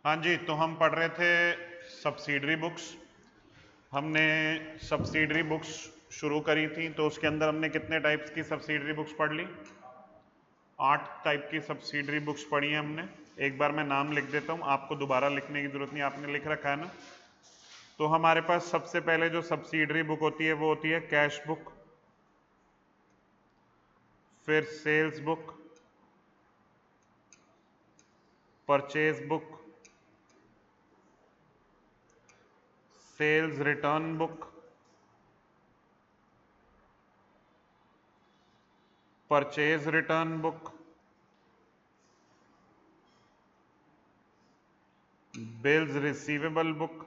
हाँ जी, तो हम पढ़ रहे थे सब्सिडरी बुक्स। हमने सब्सिडरी बुक्स शुरू करी थी, तो उसके अंदर हमने कितने टाइप्स की सब्सिडरी बुक्स पढ़ ली? 8 टाइप की सब्सिडरी बुक्स पढ़ी हैं हमने। एक बार मैं नाम लिख देता हूँ, आपको दोबारा लिखने की जरूरत नहीं, आपने लिख रखा है ना। तो हमारे पास सबसे पहले जो सब्सिडरी बुक होती है वो होती है कैश बुक, फिर sales book, purchase book, sales return book, purchase return book, bills receivable book,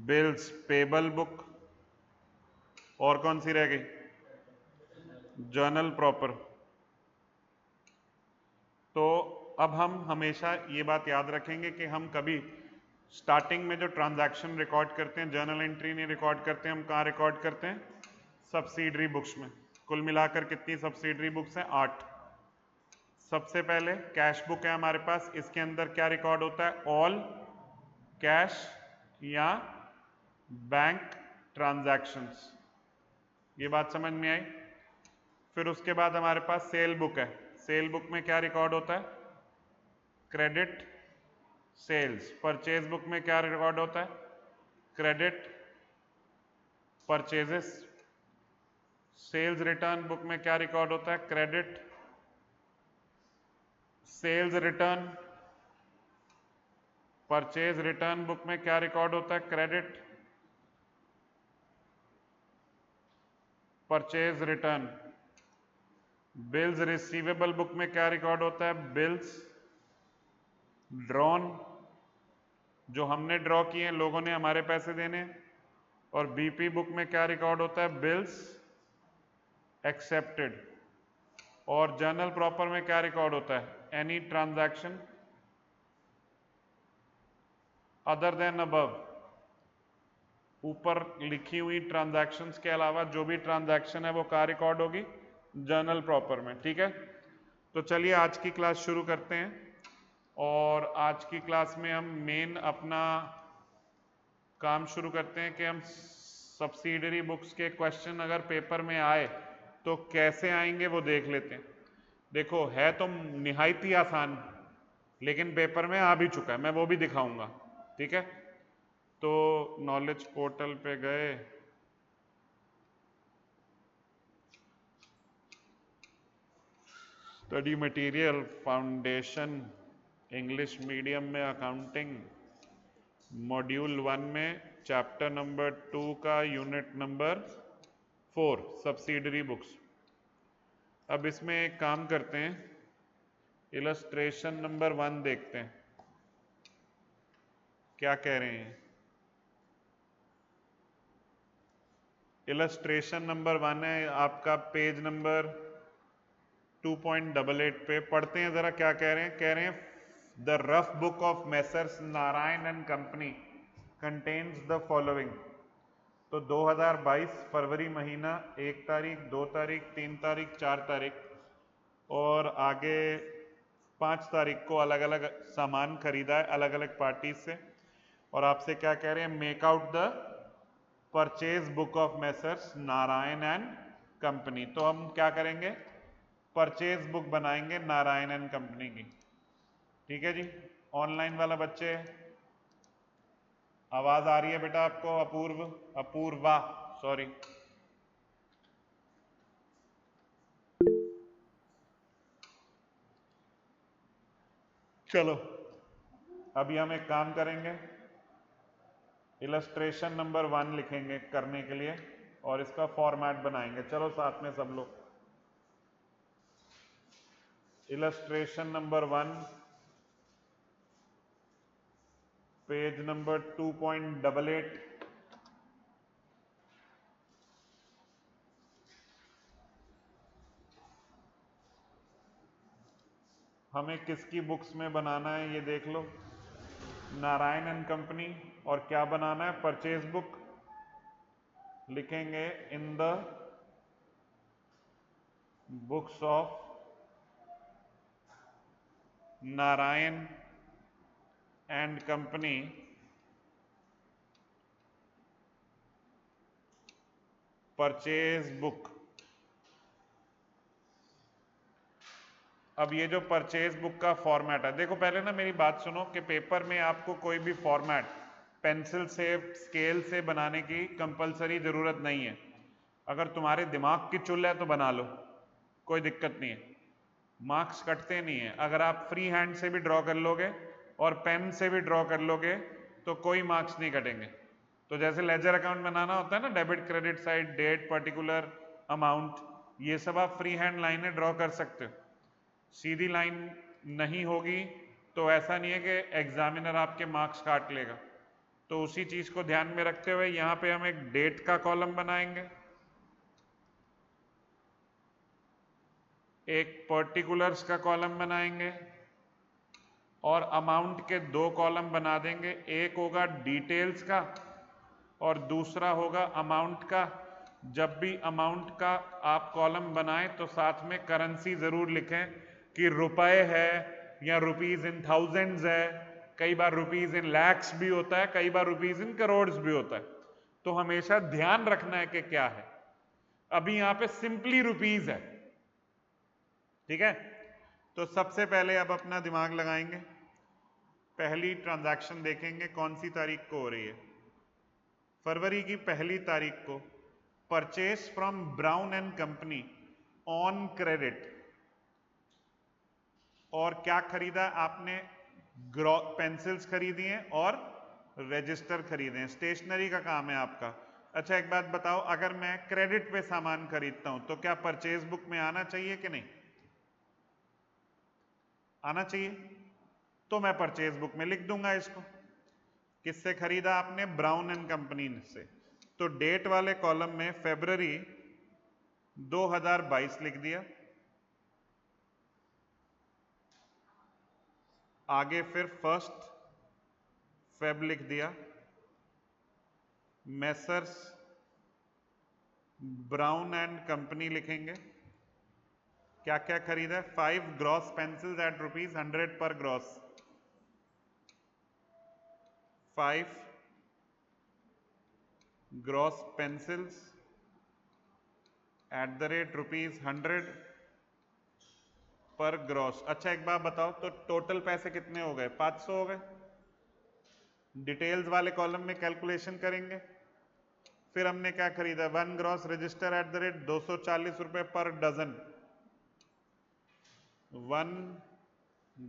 bills payable book, और कौन सी रह गई? Journal proper. तो अब हम हमेशा ये बात याद रखेंगे कि हम कभी स्टार्टिंग में जो ट्रांजैक्शन रिकॉर्ड करते हैं, जर्नल एंट्री नहीं रिकॉर्ड करते हैं, हम कहाँ रिकॉर्ड करते हैं? सब्सिडरी बुक्स में। कुल मिलाकर कितनी सब्सिडरी बुक्स हैं? 8। सबसे पहले कैश बुक है हमारे पास, इसके अंदर क्या रिकॉर्ड होता है? ऑल कैश या बैंक ट्रांजैक्शंस। ये बात समझ में आई? फिर उसके बाद हमारे पास सेल बुक है। सेल बुक में क्या रिकॉर्ड होता है? Credit sales. परचेज बुक में क्या रिकॉर्ड होता है? Credit purchases. Sales return book में क्या रिकॉर्ड होता है? Credit sales return. Purchase return book में क्या रिकॉर्ड होता है? Credit purchase return. Bills receivable book में क्या रिकॉर्ड होता है? बिल्स ड्रॉन, जो हमने ड्रॉ किए हैं, लोगों ने हमारे पैसे देने। और बीपी बुक में क्या रिकॉर्ड होता है? Bills accepted. और जर्नल प्रॉपर में क्या रिकॉर्ड होता है? Any transaction other than above. ऊपर लिखी हुई ट्रांजैक्शंस के अलावा जो भी ट्रांजैक्शन है वो कहाँ रिकॉर्ड होगी? जर्नल प्रॉपर में। ठीक है, तो चलिए आज की क्लास शुरू करते हैं। और आज की क्लास में हम मेन अपना काम शुरू करते हैं कि हम सब्सिडरी बुक्स के क्वेश्चन अगर पेपर में आए तो कैसे आएंगे वो देख लेते हैं। देखो, है तो निहायत ही आसान, लेकिन पेपर में आ भी चुका है, मैं वो भी दिखाऊंगा। ठीक है, तो नॉलेज पोर्टल पे गए, study material, foundation English medium में अकाउंटिंग, मॉड्यूल 1 में चैप्टर नंबर 2 का यूनिट नंबर 4 सब्सिडरी बुक्स। अब इसमें एक काम करते हैं, इलस्ट्रेशन नंबर 1 देखते हैं क्या कह रहे हैं। इलस्ट्रेशन नंबर 1 है आपका पेज नंबर 2.88 पे। पढ़ते हैं जरा क्या कह रहे हैं। कह रहे हैं the rough book of messrs Narayan and company contains the following. तो 2022 फरवरी महीना 1 तारीख, 2 तारीख, 3 तारीख, 4 तारीख और आगे 5 तारीख को अलग अलग सामान खरीदा है अलग अलग पार्टी से। और आपसे क्या कह रहे हैं? Make out the purchase book of messrs Narayan and company. तो हम क्या करेंगे? परचेज बुक बनाएंगे नारायण एंड कंपनी की। ठीक है जी, ऑनलाइन वाला बच्चे, आवाज आ रही है बेटा आपको? अपूर्व, अपूर्वा, सॉरी। चलो, अभी हम एक काम करेंगे, इलस्ट्रेशन नंबर 1 लिखेंगे करने के लिए और इसका फॉर्मेट बनाएंगे। चलो साथ में सब लोग, इलस्ट्रेशन नंबर 1 पेज नंबर 2.88। हमें किसकी बुक्स में बनाना है ये देख लो, नारायण एंड कंपनी। और क्या बनाना है? Purchase book. लिखेंगे in the books of Narayan and company purchase book. अब ये जो परचेज बुक का फॉर्मेट है, देखो पहले ना मेरी बात सुनो कि पेपर में आपको कोई भी फॉर्मेट पेंसिल से स्केल से बनाने की कंपलसरी जरूरत नहीं है। अगर तुम्हारे दिमाग की चुल है तो बना लो, कोई दिक्कत नहीं है, मार्क्स कटते नहीं है। अगर आप फ्री हैंड से भी ड्रॉ कर लोगे और पेन से भी ड्रॉ कर लोगे तो कोई मार्क्स नहीं कटेंगे। तो जैसे लेजर अकाउंट बनाना होता है ना, debit credit side, date, particular amount, ये सब आप फ्री हैंड लाइनें ड्रॉ कर सकते हो। सीधी लाइन नहीं होगी तो ऐसा नहीं है कि एग्जामिनर आपके मार्क्स काट लेगा। तो उसी चीज को ध्यान में रखते हुए यहां पे हम एक डेट का कॉलम बनाएंगे, एक पर्टिकुलर्स का कॉलम बनाएंगे और अमाउंट के दो कॉलम बना देंगे। एक होगा डिटेल्स का और दूसरा होगा अमाउंट का। जब भी अमाउंट का आप कॉलम बनाएं तो साथ में करेंसी जरूर लिखें कि रुपए है या रुपीज इन थाउजेंड्स है। कई बार रुपीज इन लैक्स भी होता है, कई बार रुपीज इन करोड़ भी होता है। तो हमेशा ध्यान रखना है कि क्या है। अभी यहां पे सिंपली रुपीज है, ठीक है। तो सबसे पहले अब अपना दिमाग लगाएंगे, पहली ट्रांजैक्शन देखेंगे कौन सी तारीख को हो रही है। फरवरी की पहली तारीख को purchase from brown and company on credit. और क्या खरीदा आपने? पेंसिल्स खरीदी हैं और रजिस्टर खरीदे हैं, स्टेशनरी का काम है आपका। अच्छा एक बात बताओ, अगर मैं क्रेडिट पे सामान खरीदता हूं तो क्या परचेज बुक में आना चाहिए कि नहीं? आना चाहिए। तो मैं परचेज बुक में लिख दूंगा इसको। किससे खरीदा आपने? ब्राउन एंड कंपनी से। तो डेट वाले कॉलम में फरवरी 2022 लिख दिया, आगे फिर 1 फेब लिख दिया। मेसर्स ब्राउन एंड कंपनी लिखेंगे। क्या क्या खरीदा है? 5 ग्रॉस पेंसिल्स एट ₹100 पर gross. 5 gross pencils eight the rate ₹100 पर ग्रॉस। अच्छा एक बात बताओ, तो टोटल पैसे कितने हो गए? 500 हो गए। डिटेल्स वाले कॉलम में कैलकुलेशन करेंगे। फिर हमने क्या खरीदा? 1 gross register at the rate ₹240 per dozen. 1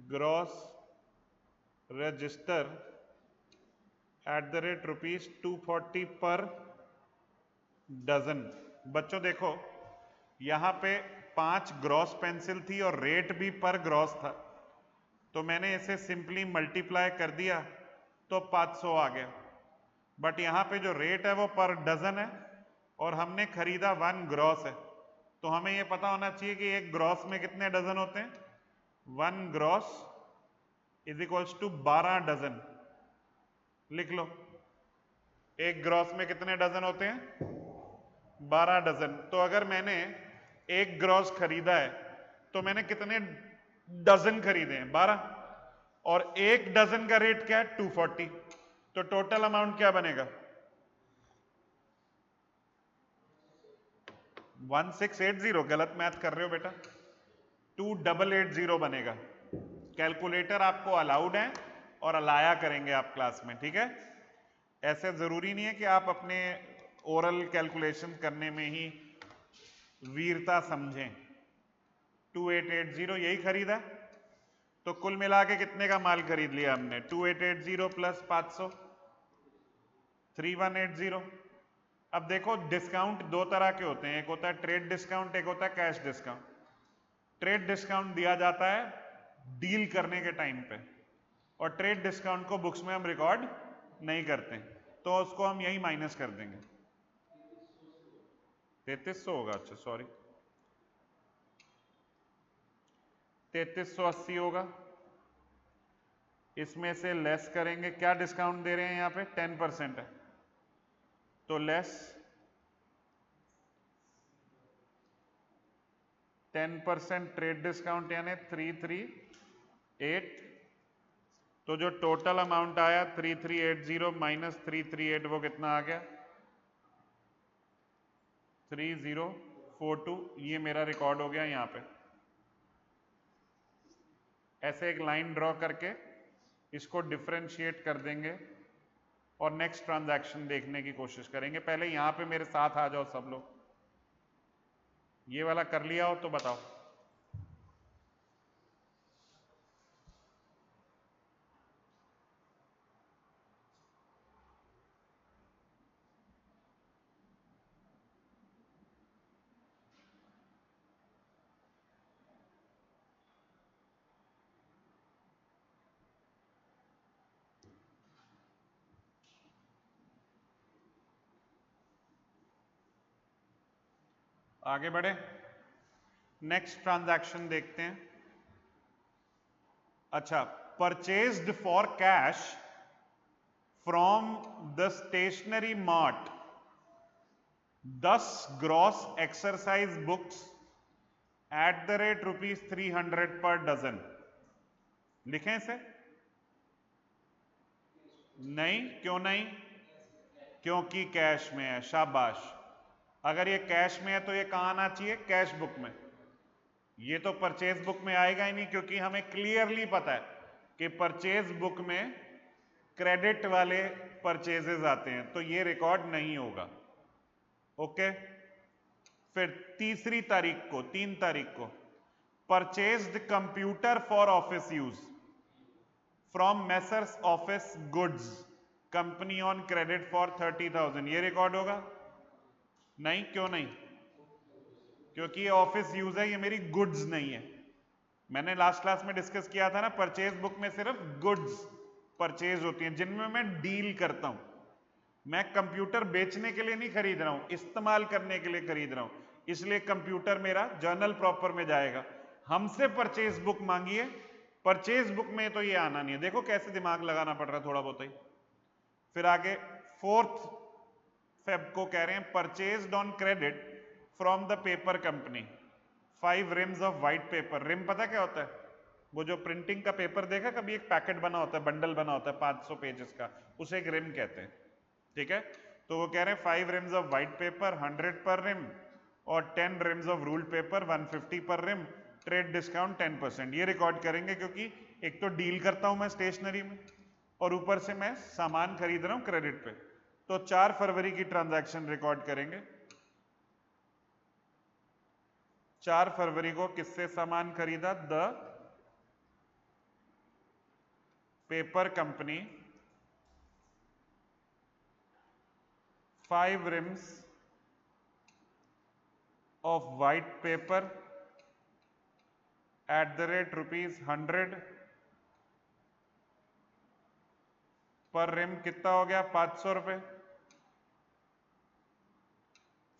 gross register at the rate ₹240 per dozen. बच्चों देखो यहां पे 5 ग्रॉस पेंसिल थी और रेट भी पर ग्रॉस था, तो मैंने इसे सिंपली मल्टीप्लाई कर दिया तो 500 आ गया। बट यहां पे जो रेट है वो पर डजन है और हमने खरीदा 1 ग्रॉस है, तो हमें ये पता होना चाहिए कि एक ग्रॉस में कितने डजन होते हैं। 1 gross is equals to 12 dozen. लिख लो, एक ग्रॉस में कितने डजन होते हैं? 12 डजन। तो अगर मैंने एक ग्रॉस खरीदा है तो मैंने कितने डजन खरीदे हैं? 12। और एक डजन का रेट क्या है? 240। तो टोटल अमाउंट क्या बनेगा? 1680। गलत मैथ कर रहे हो बेटा, 2880 बनेगा। कैलकुलेटर आपको अलाउड है और अलाया करेंगे आप क्लास में, ठीक है। ऐसे जरूरी नहीं है कि आप अपने ओरल कैलकुलेशन करने में ही वीरता समझें। 2880 यही खरीदा, तो कुल मिला के कितने का माल खरीद लिया हमने? 2880 प्लस 500, 3180। अब देखो डिस्काउंट दो तरह के होते हैं, एक होता है ट्रेड डिस्काउंट, एक होता है कैश डिस्काउंट। ट्रेड डिस्काउंट दिया जाता है डील करने के टाइम पे, और ट्रेड डिस्काउंट को बुक्स में हम रिकॉर्ड नहीं करते, तो उसको हम यही माइनस कर देंगे। 3300 होगा, अच्छा सॉरी, 3380 होगा। इसमें से लेस करेंगे, क्या डिस्काउंट दे रहे हैं यहाँ पे? 10% है, तो लेस 10% ट्रेड डिस्काउंट यानी 3380 8, तो जो टोटल अमाउंट आया 3380 माइनस 338 वो कितना आ गया 3042। ये मेरा रिकॉर्ड हो गया यहां पे। ऐसे एक लाइन ड्रॉ करके इसको डिफरेंशिएट कर देंगे और नेक्स्ट ट्रांजैक्शन देखने की कोशिश करेंगे। पहले यहां पे मेरे साथ आ जाओ सब लोग, ये वाला कर लिया हो तो बताओ। आगे बढ़े, नेक्स्ट ट्रांजैक्शन देखते हैं। अच्छा, purchased for cash from the stationery mart 10 gross exercise books at the rate ₹300 per dozen. लिखें इसे? नहीं, क्यों नहीं? क्योंकि कैश में है। शाबाश। अगर ये कैश में है तो ये कहां आना चाहिए? कैश बुक में। ये तो परचेज बुक में आएगा ही नहीं, क्योंकि हमें क्लियरली पता है कि परचेज बुक में क्रेडिट वाले परचेजेस आते हैं, तो ये रिकॉर्ड नहीं होगा। ओके। फिर तीसरी तारीख को, 3 तारीख को, purchased computer for office use from messrs office goods company on credit for 30,000। ये रिकॉर्ड होगा? नहीं, क्यों नहीं? क्योंकि ये ऑफिस यूज है, ये मेरी गुड्स नहीं है। मैंने लास्ट क्लास में डिस्कस किया था ना, परचेज बुक में सिर्फ गुड्स परचेज होती हैं जिनमें मैं डील करता हूं। मैं कंप्यूटर बेचने के लिए नहीं खरीद रहा हूं, इस्तेमाल करने के लिए खरीद रहा हूं, इसलिए कंप्यूटर मेरा जर्नल प्रॉपर में जाएगा। हमसे परचेज बुक मांगिए, परचेज बुक में तो ये आना नहीं है। देखो कैसे दिमाग लगाना पड़ रहा है थोड़ा बहुत ही। फिर आगे 4 फेब को कह रहे हैं purchased on credit from the paper company 5 reams of white paper. Ream पता क्या होता है? वो जो प्रिंटिंग का पेपर देखा कभी, एक पैकेट बना होता है, बंडल बना होता है 500 पेजेस का, उसे एक रिम कहते हैं। ठीक है, तो वो कह रहे हैं 5 रिम्स ऑफ व्हाइट पेपर 100 पर रिम और 10 रिम्स ऑफ रूल्ड पेपर 150 पर रिम, ट्रेड डिस्काउंट 10%। ये रिकॉर्ड करेंगे क्योंकि एक तो डील करता हूं मैं स्टेशनरी में और ऊपर से मैं सामान खरीद रहा हूं क्रेडिट पे। तो 4 फरवरी की ट्रांजैक्शन रिकॉर्ड करेंगे। 4 फरवरी को किससे सामान खरीदा? The paper company 5 reams of white paper eight the rate ₹100 पर रिम। कितना हो गया? 500 रुपए।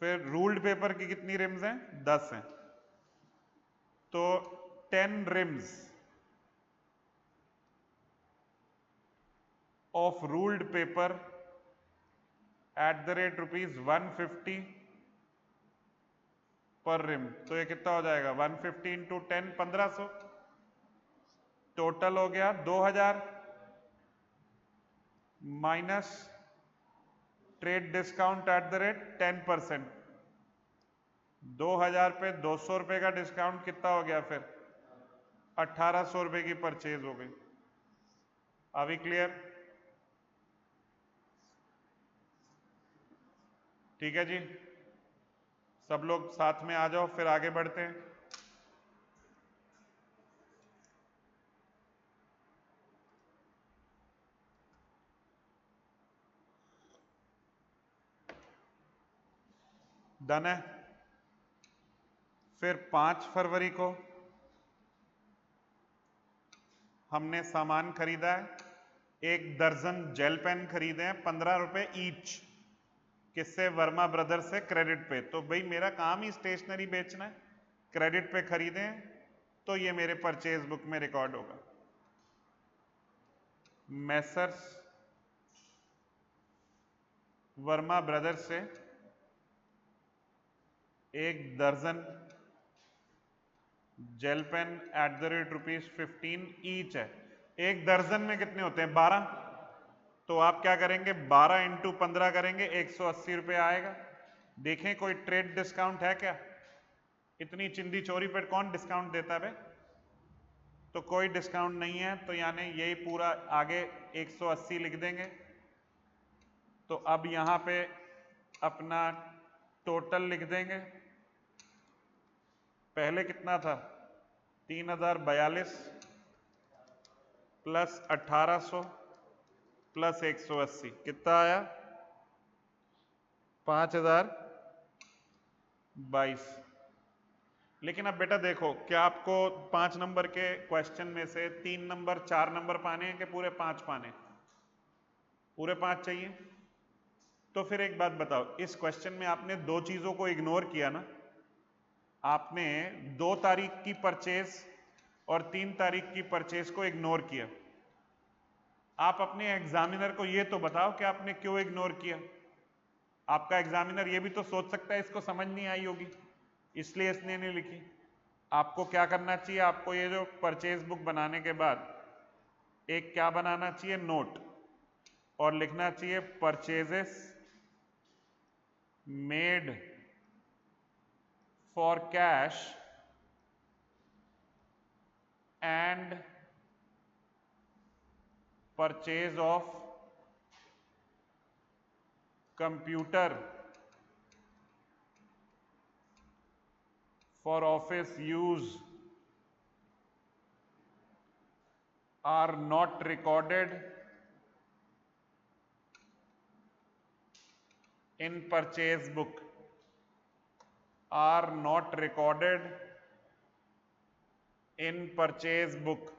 फिर रूल्ड पेपर की कितनी रिम्स हैं? 10 हैं, तो 10 RIMS of ruled paper eight the rate ₹150 पर रिम। तो ये कितना हो जाएगा? 150 इंटू 10, 1500। टोटल हो गया 2000 minus trade discount at the rate 10%। 2000 पे 200 रुपए का डिस्काउंट कितना हो गया? फिर 1800 रुपए की परचेज हो गई। अभी क्लियर? ठीक है जी, सब लोग साथ में आ जाओ, फिर आगे बढ़ते हैं। डन है। फिर 5 फरवरी को हमने सामान खरीदा है, 1 दर्जन जेल पेन खरीदे हैं 15 रुपए ईच। किससे? वर्मा ब्रदर्स से, क्रेडिट पे। तो भाई मेरा काम ही स्टेशनरी बेचना है, क्रेडिट पे खरीदे हैं, तो ये मेरे परचेज बुक में रिकॉर्ड होगा। मैसर्स वर्मा ब्रदर्स से 1 दर्जन जेल पेन @rupees 15 ईच है। एक दर्जन में कितने होते हैं? 12। तो आप क्या करेंगे? 12 इंटू 15 करेंगे, 180 रुपये आएगा। देखें कोई ट्रेड डिस्काउंट है क्या? इतनी चिंदी चोरी पर कौन डिस्काउंट देता है? तो कोई डिस्काउंट नहीं है, तो यानी यही पूरा आगे 180 लिख देंगे। तो अब यहां पे अपना टोटल लिख देंगे। पहले कितना था? 3042 प्लस 1800 प्लस 180 कितना आया? 5022। लेकिन अब बेटा देखो, क्या आपको 5 नंबर के क्वेश्चन में से 3 नंबर 4 नंबर पाने हैं कि पूरे 5 पाने? पूरे 5 चाहिए। तो फिर एक बात बताओ, इस क्वेश्चन में आपने 2 चीजों को इग्नोर किया ना। आपने 2 तारीख की परचेज और 3 तारीख की परचेज को इग्नोर किया। आप अपने एग्जामिनर को ये तो बताओ कि आपने क्यों इग्नोर किया। आपका एग्जामिनर ये भी तो सोच सकता है इसको समझ नहीं आई होगी, इसलिए इसने नहीं लिखी। आपको क्या करना चाहिए? आपको ये जो परचेज बुक बनाने के बाद एक क्या बनाना चाहिए? नोट, और लिखना चाहिए purchases made for cash and purchase of computer for office use are not recorded in purchase book, are not recorded in purchase book।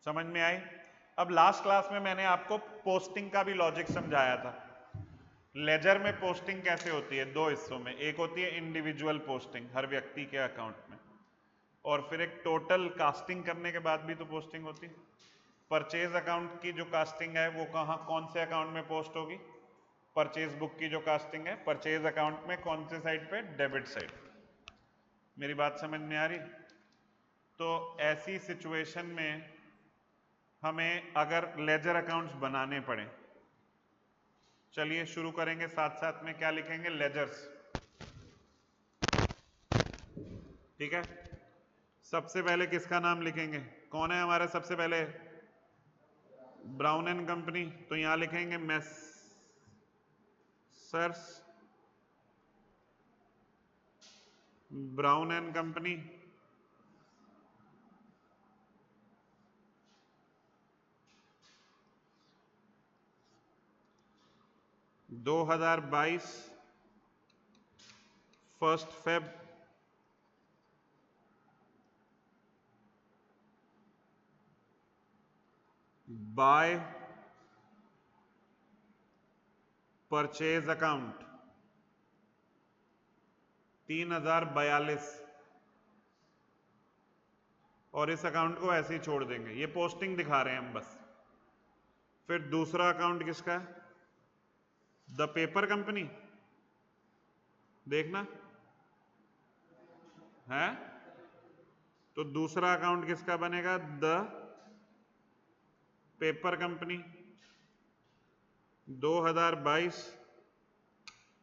समझ में आई? अब लास्ट क्लास में मैंने आपको पोस्टिंग का भी लॉजिक समझाया था। लेजर में पोस्टिंग कैसे होती है? 2 हिस्सों में। एक होती है इंडिविजुअल पोस्टिंग, हर व्यक्ति के अकाउंट में, और फिर एक टोटल कास्टिंग करने के बाद भी तो पोस्टिंग होती है। परचेज अकाउंट की जो कास्टिंग है वो कौन से अकाउंट में पोस्ट होगी? परचेज बुक की जो कास्टिंग है परचेज अकाउंट में, कौन से साइड पे? Debit side. मेरी बात समझ में आ रही? तो ऐसी सिचुएशन में हमें अगर लेजर अकाउंट्स बनाने पड़े, चलिए शुरू करेंगे। साथ साथ में क्या लिखेंगे? लेजर्स। ठीक है, सबसे पहले किसका नाम लिखेंगे? कौन है हमारे सबसे पहले? Brown and company. तो यहां लिखेंगे मेसर्स ब्राउन एंड कंपनी। दो 2022 1 Feb बाय परचेज अकाउंट 3042, और इस अकाउंट को ऐसे ही छोड़ देंगे, ये पोस्टिंग दिखा रहे हैं हम बस। फिर दूसरा अकाउंट किसका है? The paper company. देखना है, तो दूसरा अकाउंट किसका बनेगा? The paper company 2022।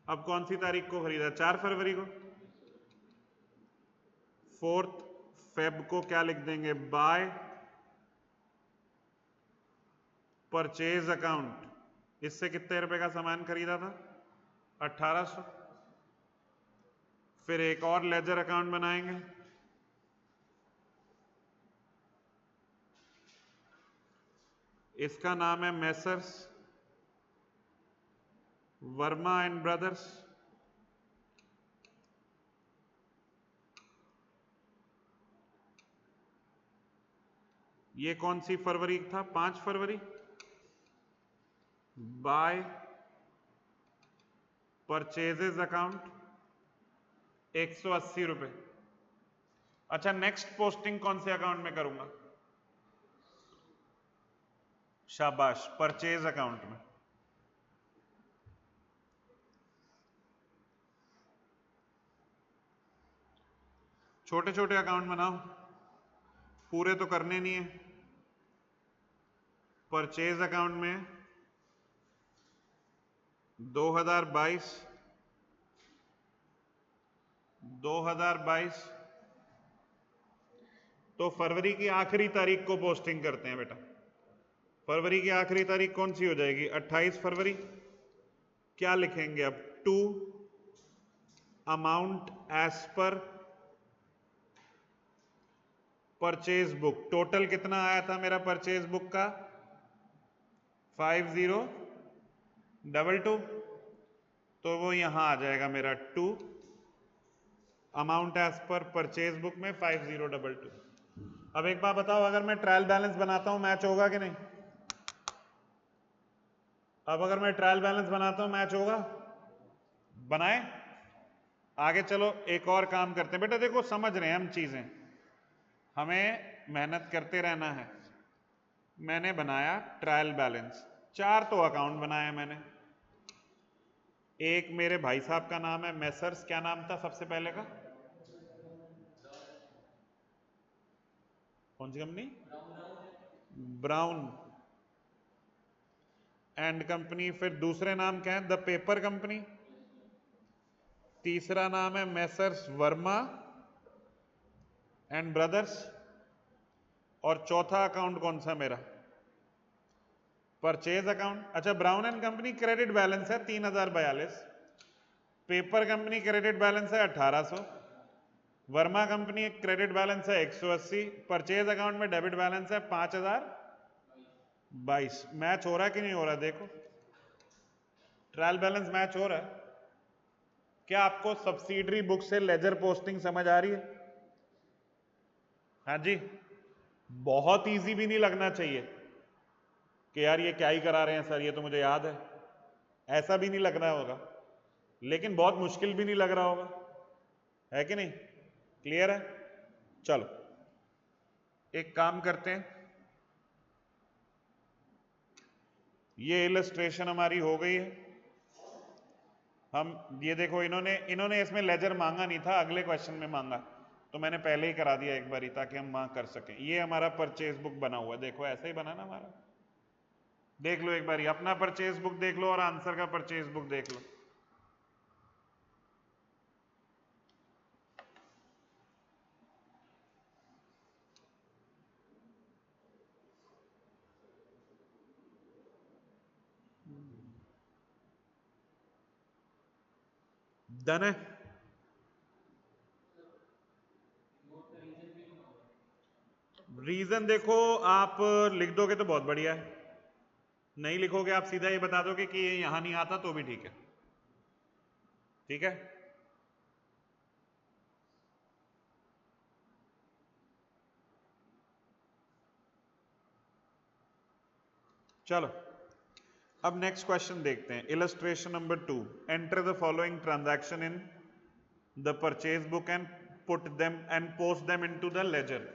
अब कौन सी तारीख को खरीदा? 4 फरवरी को। 4 फेब को क्या लिख देंगे? By purchase account. इससे कितने रुपए का सामान खरीदा था? 1800। फिर एक और लेजर अकाउंट बनाएंगे, इसका नाम है मेसर्स वर्मा एंड ब्रदर्स। ये कौन सी फरवरी था? 5 फरवरी। बाय परचेजेस अकाउंट 180 रुपए। अच्छा, नेक्स्ट पोस्टिंग कौन से अकाउंट में करूंगा? शाबाश, परचेज अकाउंट में। छोटे छोटे अकाउंट बनाओ, पूरे तो करने नहीं है। परचेज अकाउंट में 2022 तो फरवरी की आखिरी तारीख को पोस्टिंग करते हैं बेटा। फरवरी की आखिरी तारीख कौन सी हो जाएगी? 28 फरवरी। क्या लिखेंगे अब? To amount as per purchase book. Total कितना आया था मेरा परचेज बुक का? 5022, तो वो यहां आ जाएगा मेरा to amount as per purchase book में 5022। अब एक बात बताओ, अगर मैं ट्रायल बैलेंस बनाता हूं मैच होगा कि नहीं? अब अगर मैं ट्रायल बैलेंस बनाता हूं मैच होगा? बनाए? आगे चलो एक और काम करते हैं बेटा। देखो समझ रहे हैं हम चीजें, हमें मेहनत करते रहना है। मैंने बनाया ट्रायल बैलेंस, 4 तो अकाउंट बनाया मैंने। एक मेरे भाई साहब का नाम है मेसर्स, क्या नाम था सबसे पहले का? कौन सी कंपनी? Brown and company. फिर दूसरे नाम क्या है? The paper company. तीसरा नाम है मेसर्स वर्मा एंड ब्रदर्स। और चौथा अकाउंट कौन सा मेरा? Purchase account. अच्छा, Brown and company credit balance है 3042, पेपर कंपनी क्रेडिट बैलेंस है 1800, वर्मा कंपनी क्रेडिट बैलेंस है 180, परचेज अकाउंट में डेबिट बैलेंस है 5022। मैच हो रहा है कि नहीं हो रहा? देखो ट्रायल बैलेंस मैच हो रहा है। क्या आपको सब्सिडरी बुक से लेजर पोस्टिंग समझ आ रही है? हाँ जी। बहुत इजी भी नहीं लगना चाहिए कि यार ये क्या ही करा रहे हैं सर, ये तो मुझे याद है, ऐसा भी नहीं लग रहा होगा। लेकिन बहुत मुश्किल भी नहीं लग रहा होगा, है कि नहीं? क्लियर है? चलो एक काम करते हैं, ये इलस्ट्रेशन हमारी हो गई है। हम ये देखो, इन्होंने इसमें लेजर मांगा नहीं था, अगले क्वेश्चन में मांगा, तो मैंने पहले ही करा दिया एक बारी ताकि हम वहां कर सकें। ये हमारा परचेज बुक बना हुआ है, देखो ऐसा ही बना ना हमारा। देख लो एक बारी अपना परचेज बुक देख लो और आंसर का परचेज बुक देख लो। डन है? रीजन देखो, आप लिख दोगे तो बहुत बढ़िया है, नहीं लिखोगे आप सीधा ये बता दोगे कि ये यहां नहीं आता तो भी ठीक है। ठीक है, चलो अब नेक्स्ट क्वेश्चन देखते हैं। Illustration number 2, enter the following transaction in the purchase book and put them and post them into the ledger.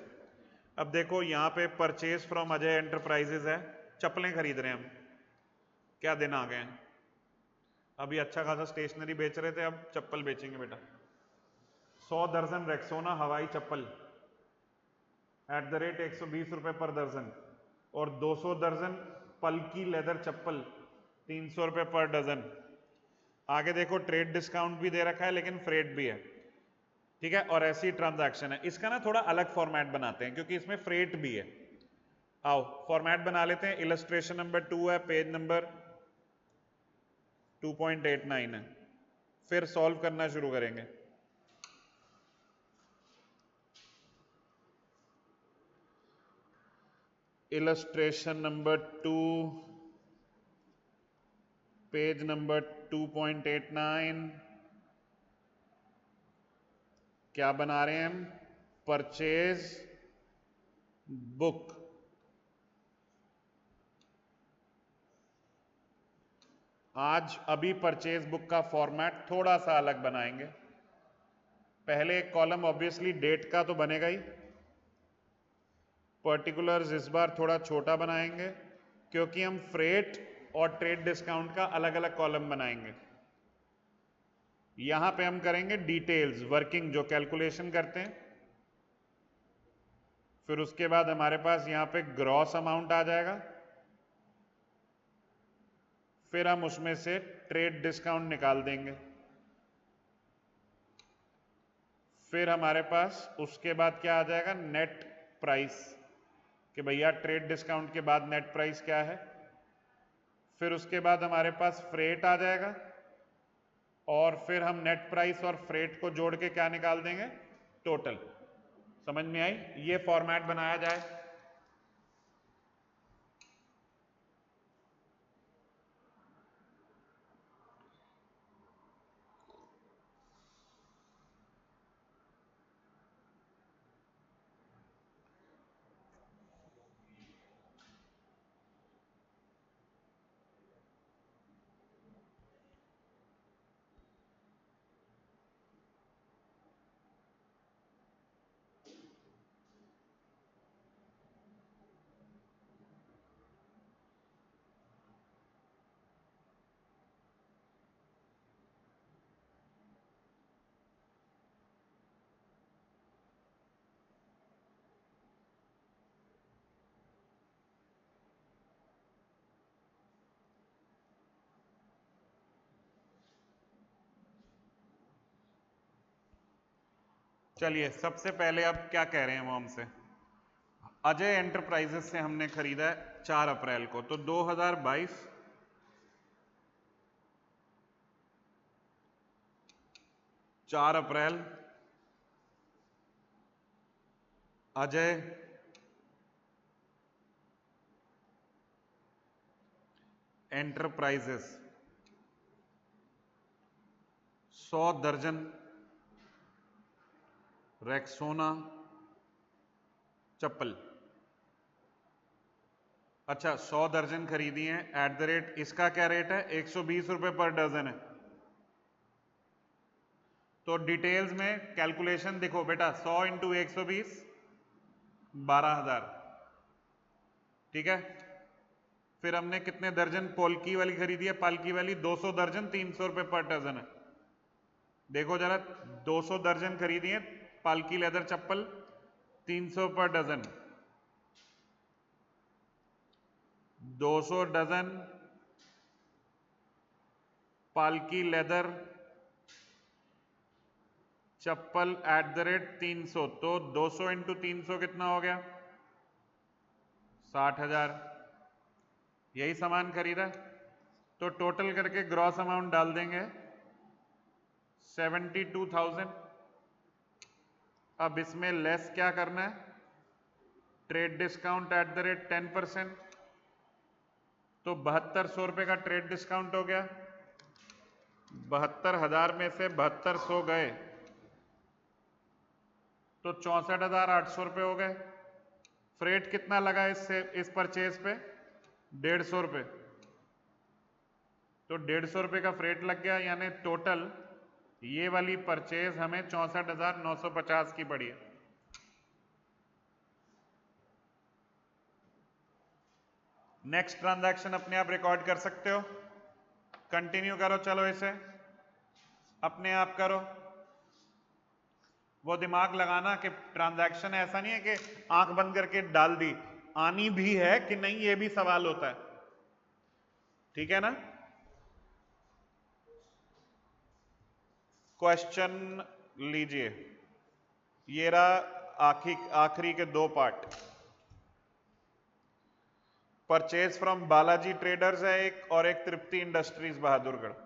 अब देखो यहां पे परचेज फ्रॉम अजय एंटरप्राइजेज है, चप्पलें खरीद रहे हैं हम, क्या दिन आ गए हैं, अभी अच्छा खासा स्टेशनरी बेच रहे थे, अब चप्पल बेचेंगे बेटा। 100 दर्जन रेक्सोना हवाई चप्पल एट द रेट 120 रुपए पर दर्जन, और 200 दर्जन पल्की लेदर चप्पल 300 रुपए पर डजन। आगे देखो ट्रेड डिस्काउंट भी दे रखा है लेकिन फ्रेट भी है, ठीक है, और ऐसी ट्रांजैक्शन है। इसका ना थोड़ा अलग फॉर्मेट बनाते हैं क्योंकि इसमें फ्रेट भी है। आओ फॉर्मेट बना लेते हैं। इलस्ट्रेशन नंबर 2 है, पेज नंबर 2.89 है, फिर सॉल्व करना शुरू करेंगे। इलस्ट्रेशन नंबर 2 पेज नंबर 2.89, क्या बना रहे हैं हम? Purchase book. आज अभी परचेज बुक का फॉर्मेट थोड़ा सा अलग बनाएंगे। पहले एक कॉलम ऑब्वियसली डेट का तो बनेगा ही, पर्टिकुलर्स इस बार थोड़ा छोटा बनाएंगे क्योंकि हम फ्रेट और ट्रेड डिस्काउंट का अलग अलग कॉलम बनाएंगे। यहां पे हम करेंगे डिटेल्स वर्किंग जो कैलकुलेशन करते हैं, फिर उसके बाद हमारे पास यहां पे ग्रॉस अमाउंट आ जाएगा, फिर हम उसमें से ट्रेड डिस्काउंट निकाल देंगे, फिर हमारे पास उसके बाद क्या आ जाएगा नेट प्राइस कि भैया ट्रेड डिस्काउंट के बाद नेट प्राइस क्या है, फिर उसके बाद हमारे पास फ्रेट आ जाएगा और फिर हम नेट प्राइस और फ्रेट को जोड़ के क्या निकाल देंगे टोटल। समझ में आई? ये फॉर्मेट बनाया जाए। चलिए सबसे पहले अब क्या कह रहे हैं वो हमसे, अजय एंटरप्राइजेस से हमने खरीदा है 4 अप्रैल को, तो 2022 4 अप्रैल अजय एंटरप्राइजेस 100 दर्जन रेक्सोना चप्पल, अच्छा 100 दर्जन खरीदी हैं एट द रेट, इसका क्या रेट है 120 रुपए पर डजन है। तो डिटेल्स में कैलकुलेशन देखो बेटा, 100 इंटू 120 12,000, ठीक है। फिर हमने कितने दर्जन पोल्की वाली खरीदी है, पालकी वाली 200 दर्जन 300 रुपए पर डजन है। देखो जरा 200 दर्जन खरीदी है पालकी लेदर चप्पल 300 पर डजन, 200 डजन पालकी leather chappal eight the rate 300, तो 200 इंटू 300 कितना हो गया 60,000, यही सामान खरीदा। तो टोटल करके ग्रॉस अमाउंट डाल देंगे 72,000। अब इसमें लेस क्या करना है, trade discount at the rate 10%, तो 7200 रुपए का ट्रेड डिस्काउंट हो गया, 72,000 में से 7200 गए तो 64,800 रुपए हो गए। फ्रेट कितना लगा इससे इस परचेज पे 150 रुपए, तो 150 रुपए का फ्रेट लग गया, यानी टोटल ये वाली परचेज हमें 64,950 की पड़ी है। नेक्स्ट ट्रांजैक्शन अपने आप रिकॉर्ड कर सकते हो, कंटिन्यू करो, चलो इसे अपने आप करो। वो दिमाग लगाना कि ट्रांजैक्शन ऐसा नहीं है कि आंख बंद करके डाल दी, आनी भी है कि नहीं ये भी सवाल होता है, ठीक है ना। क्वेश्चन लीजिए, ये रहा आखिरी के 2 part. Purchase from Balaji traders है एक, और एक तृप्ति इंडस्ट्रीज बहादुरगढ़।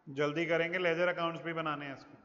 जल्दी करेंगे, लेजर अकाउंट्स भी बनाने हैं इसको।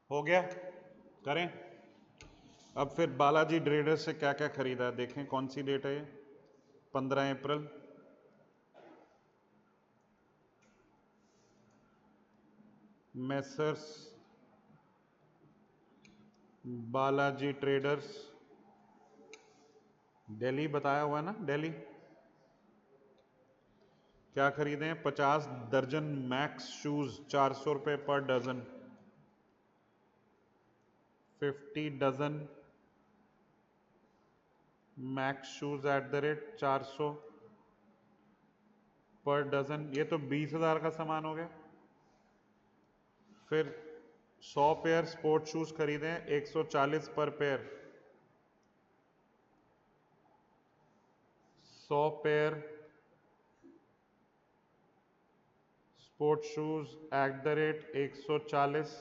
हो गया, करें। अब फिर बालाजी ट्रेडर्स से क्या क्या खरीदा है देखें, कौन सी डेट है ये? 15 अप्रैल। मैसर्स बालाजी ट्रेडर्स दिल्ली बताया हुआ है ना, दिल्ली। क्या खरीदे हैं? 50 दर्जन मैक्स शूज, 400 रुपये per dozen. 50 dozen max shoes at the rate 400 per dozen. ये तो 20,000 का सामान हो गया। फिर 100 पेयर स्पोर्ट शूज खरीदे हैं, 140 पर pair. 100 pair sport shoes at the rate 140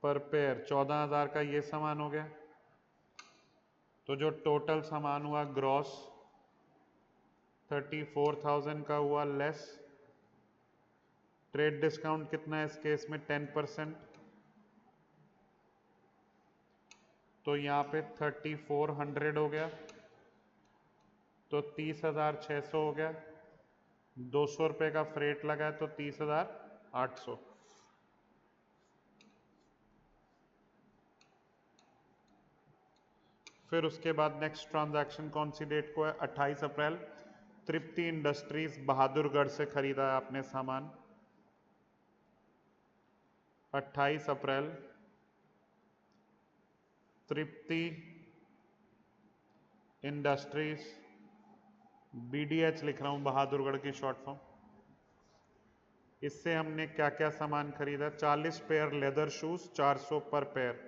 पर पेयर, 14,000 का ये सामान हो गया। तो जो टोटल सामान हुआ ग्रॉस 34,000 का हुआ, लेस ट्रेड डिस्काउंट कितना है इस केस में? 10%। तो यहाँ पे 3400 हो गया, तो 30,600 हो गया। 200 रुपये का फ्रेट लगा है, तो 30,800। फिर उसके बाद नेक्स्ट ट्रांजैक्शन कौन सी डेट को है? 28 अप्रैल। तृप्ति इंडस्ट्रीज बहादुरगढ़ से खरीदा है आपने सामान। 28 अप्रैल तृप्ति इंडस्ट्रीज, BDH लिख रहा हूं, बहादुरगढ़ की शॉर्ट फॉर्म। इससे हमने क्या क्या सामान खरीदा? 40 पेयर लेदर शूज, 400 पर pair.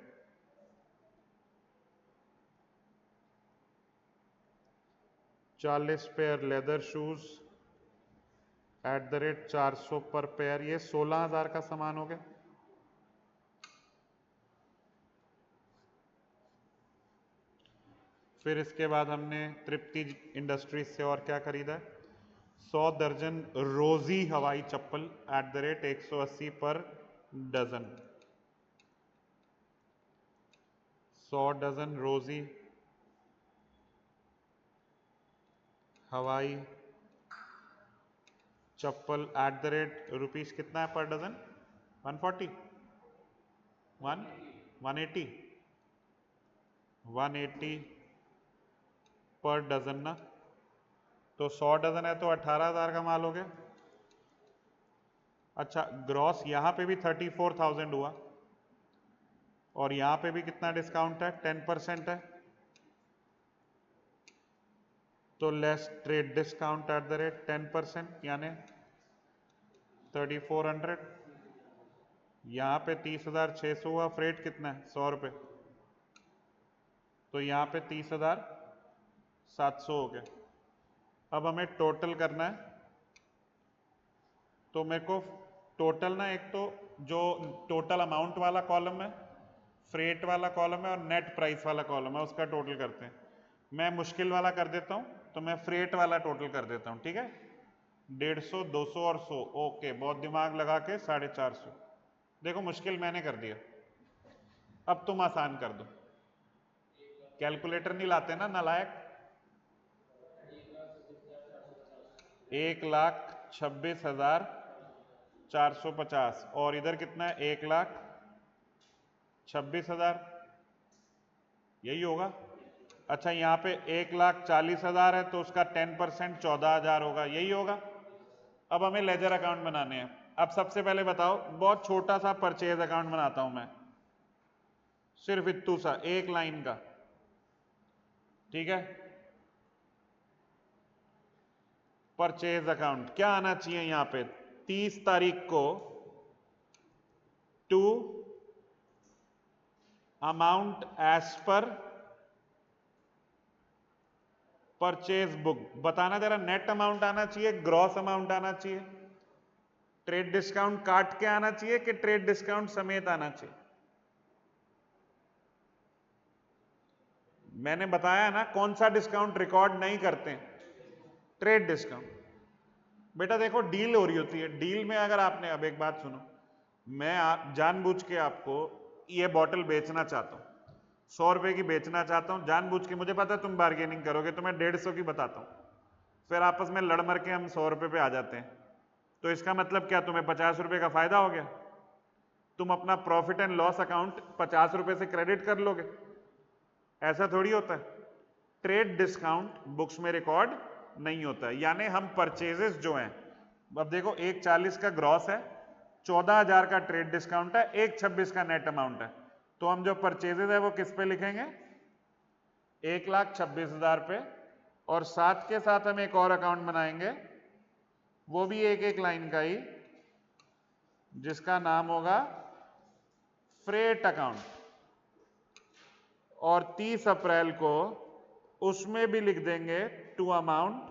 40 pair leather shoes at the rate 400 पर पेयर, ये 16,000 का सामान हो गया। फिर इसके बाद हमने तृप्ति इंडस्ट्रीज से और क्या खरीदा है? 100 दर्जन रोजी हवाई चप्पल एट द रेट 180 पर डजन। 100 डजन रोजी हवाई चप्पल एट द रेट रुपीस कितना है पर डजन? 140, 180, 180 पर डजन ना। तो 100 डजन है तो 18,000 का माल हो गया। अच्छा, ग्रॉस यहां पे भी 34,000 हुआ, और यहां पे भी कितना डिस्काउंट है? 10% है, तो less trade discount at the rate 10%, यानी 3400। यहां पे 30,600 हुआ, फ्रेट कितना है? 100 रुपये। तो यहाँ पे 30,700 हो गया। अब हमें टोटल करना है, तो मेरे को टोटल ना, एक तो जो टोटल अमाउंट वाला कॉलम है, फ्रेट वाला कॉलम है और नेट प्राइस वाला कॉलम है, उसका टोटल करते हैं। मैं मुश्किल वाला कर देता हूँ, तो मैं फ्रेट वाला टोटल कर देता हूँ, ठीक है। 150, 200 और 100, ओके, बहुत दिमाग लगा के 450। देखो मुश्किल मैंने कर दिया, अब तुम आसान कर दो। कैलकुलेटर नहीं लाते ना नालायक। 1,26,450 और इधर कितना है, 1,26,000, यही होगा। अच्छा यहाँ पे 1,40,000 है, तो उसका 10% 14,000 होगा, यही होगा। अब हमें लेजर अकाउंट बनाने हैं। अब सबसे पहले बताओ, बहुत छोटा सा परचेज अकाउंट बनाता हूं मैं, सिर्फ इतू सा, एक लाइन का, ठीक है। परचेज अकाउंट क्या आना चाहिए यहां पे, 30 तारीख को to amount as per purchase book. बताना जरा, नेट अमाउंट आना चाहिए, ग्रॉस अमाउंट आना चाहिए, ट्रेड डिस्काउंट काट के आना चाहिए कि ट्रेड डिस्काउंट समेत आना चाहिए। मैंने बताया ना कौन सा डिस्काउंट रिकॉर्ड नहीं करते, ट्रेड डिस्काउंट। बेटा देखो डील हो रही होती है, डील में अगर आपने, अब एक बात सुनो, मैं जानबूझ के आपको ये बॉटल बेचना चाहता हूं, 100 रुपए की बेचना चाहता हूं जानबूझ के, मुझे पता है तुम बार्गेनिंग करोगे, तो मैं 150 की बताता हूं, फिर आपस में लड़ मर के हम 100 रुपए पे आ जाते हैं, तो इसका मतलब क्या, तुम्हें 50 रुपए का फायदा हो गया, तुम अपना प्रॉफिट एंड लॉस अकाउंट 50 रुपए से क्रेडिट कर लोगे, ऐसा थोड़ी होता है। ट्रेड डिस्काउंट बुक्स में रिकॉर्ड नहीं होता है, यानी हम परचेजेस जो हैं, अब देखो 1,40 का ग्रॉस है, 14,000 का ट्रेड डिस्काउंट है, 1,26 का नेट अमाउंट है, तो हम जो परचेजेस है वो किस पे लिखेंगे, 1,26,000 पे, और साथ के साथ हम एक और अकाउंट बनाएंगे, वो भी एक एक लाइन का ही, जिसका नाम होगा फ्रेट अकाउंट, और 30 अप्रैल को उसमें भी लिख देंगे to amount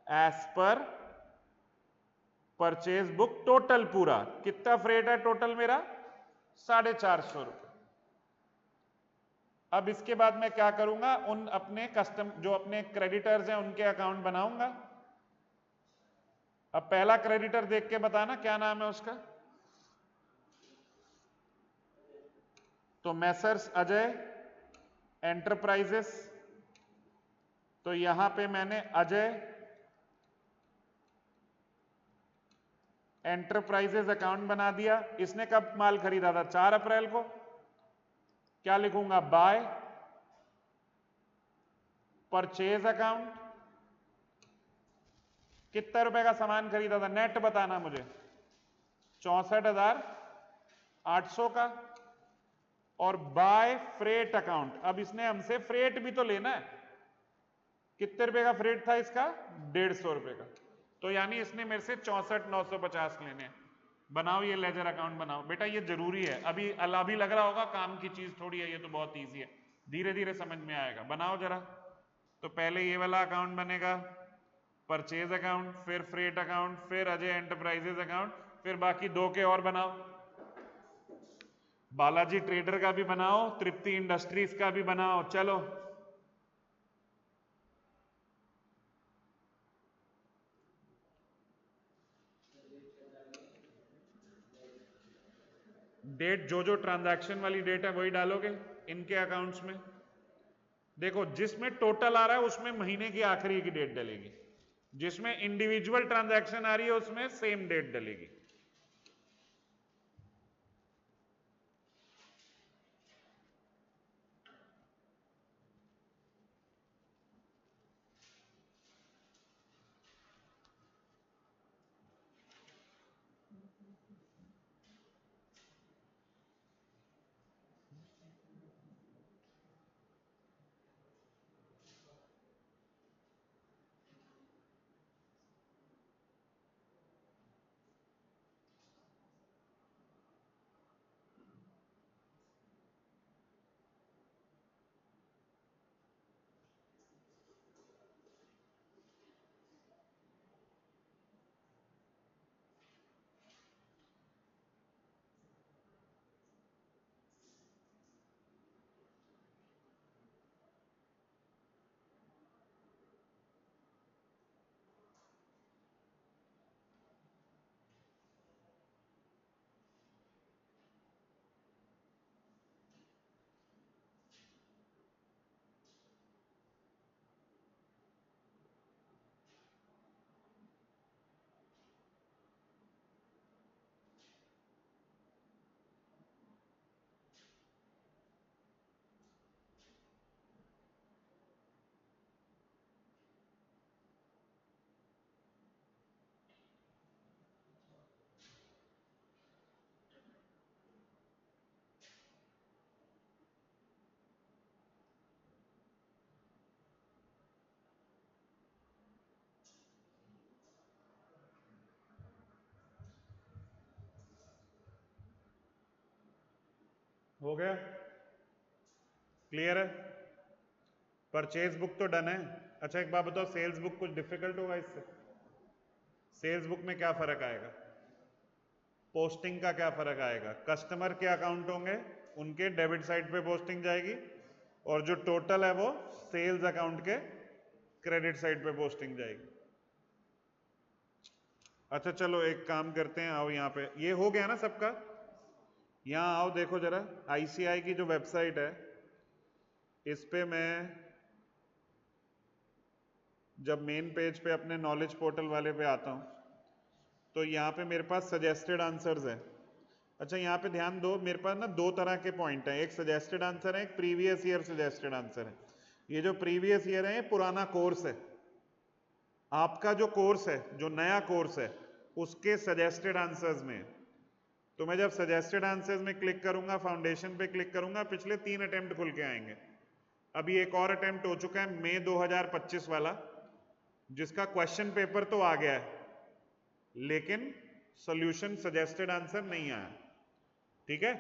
as per purchase book, total पूरा कितना फ्रेट है टोटल मेरा, 450 रुपए। अब इसके बाद मैं क्या करूंगा, उन अपने कस्टम जो अपने क्रेडिटर्स हैं उनके अकाउंट बनाऊंगा। अब पहला क्रेडिटर देख के बताना क्या नाम है उसका, तो मैसर्स अजय एंटरप्राइजेस, तो यहां पे मैंने अजय एंटरप्राइजेस अकाउंट बना दिया। इसने कब माल खरीदा था, 4 अप्रैल को, क्या लिखूंगा, बाय परचेज अकाउंट, कितने रुपए का सामान खरीदा था, नेट बताना मुझे, 64,800 का, और बाय फ्रेट अकाउंट, अब इसने हमसे फ्रेट भी तो लेना है, कितने रुपए का फ्रेट था इसका, 150 रुपए का, तो यानी इसने मेरे से 64,950 लेने हैं। बनाओ ये लेजर अकाउंट बनाओ बेटा, ये जरूरी है, अभी लग रहा होगा काम की चीज थोड़ी है, ये तो बहुत ईजी है, धीरे धीरे समझ में आएगा। बनाओ जरा, तो पहले ये वाला अकाउंट बनेगा, परचेज अकाउंट, फिर फ्रेट अकाउंट, फिर अजय एंटरप्राइजेज अकाउंट, फिर बाकी दो के और बनाओ, बालाजी ट्रेडर का भी बनाओ, तृप्ति इंडस्ट्रीज का भी बनाओ, चलो। डेट जो जो ट्रांजैक्शन वाली डेट है वही डालोगे इनके अकाउंट्स में। देखो जिसमें टोटल आ रहा है उसमें महीने की आखिरी की डेट डलेगी, जिसमें इंडिविजुअल ट्रांजैक्शन आ रही है उसमें सेम डेट डलेगी। हो गया? क्लियर है? परचेज बुक तो डन है। अच्छा एक बात बताओ, सेल्स बुक कुछ डिफिकल्ट होगा इससे? सेल्स बुक में क्या फर्क आएगा? पोस्टिंग का क्या फर्क आएगा? कस्टमर के अकाउंट होंगे, उनके डेबिट साइड पे पोस्टिंग जाएगी, और जो टोटल है वो सेल्स अकाउंट के क्रेडिट साइड पे पोस्टिंग जाएगी। अच्छा चलो एक काम करते हैं, आओ यहाँ पे, ये हो गया ना सबका? यहाँ आओ देखो जरा, आईसीआई की जो वेबसाइट है इस पे मैं जब मेन पेज पे अपने नॉलेज पोर्टल वाले पे आता हूँ तो यहाँ पे मेरे पास सजेस्टेड आंसर्स है। अच्छा यहाँ पे ध्यान दो, मेरे पास ना दो तरह के पॉइंट हैं, एक सजेस्टेड आंसर है, एक प्रीवियस ईयर सजेस्टेड आंसर है। ये जो प्रीवियस ईयर है ये पुराना कोर्स है, आपका जो कोर्स है, जो नया कोर्स है उसके सजेस्टेड आंसर्स में। तो मैं जब सजेस्टेड आंसर्स में क्लिक करूंगा, फाउंडेशन पे क्लिक करूंगा, पिछले 3 अटेम्प्ट खुल के आएंगे। अभी एक और अटेम्प्ट हो चुका है मई 2025 वाला, जिसका क्वेश्चन पेपर तो आ गया है लेकिन सॉल्यूशन सजेस्टेड आंसर नहीं आया। ठीक है,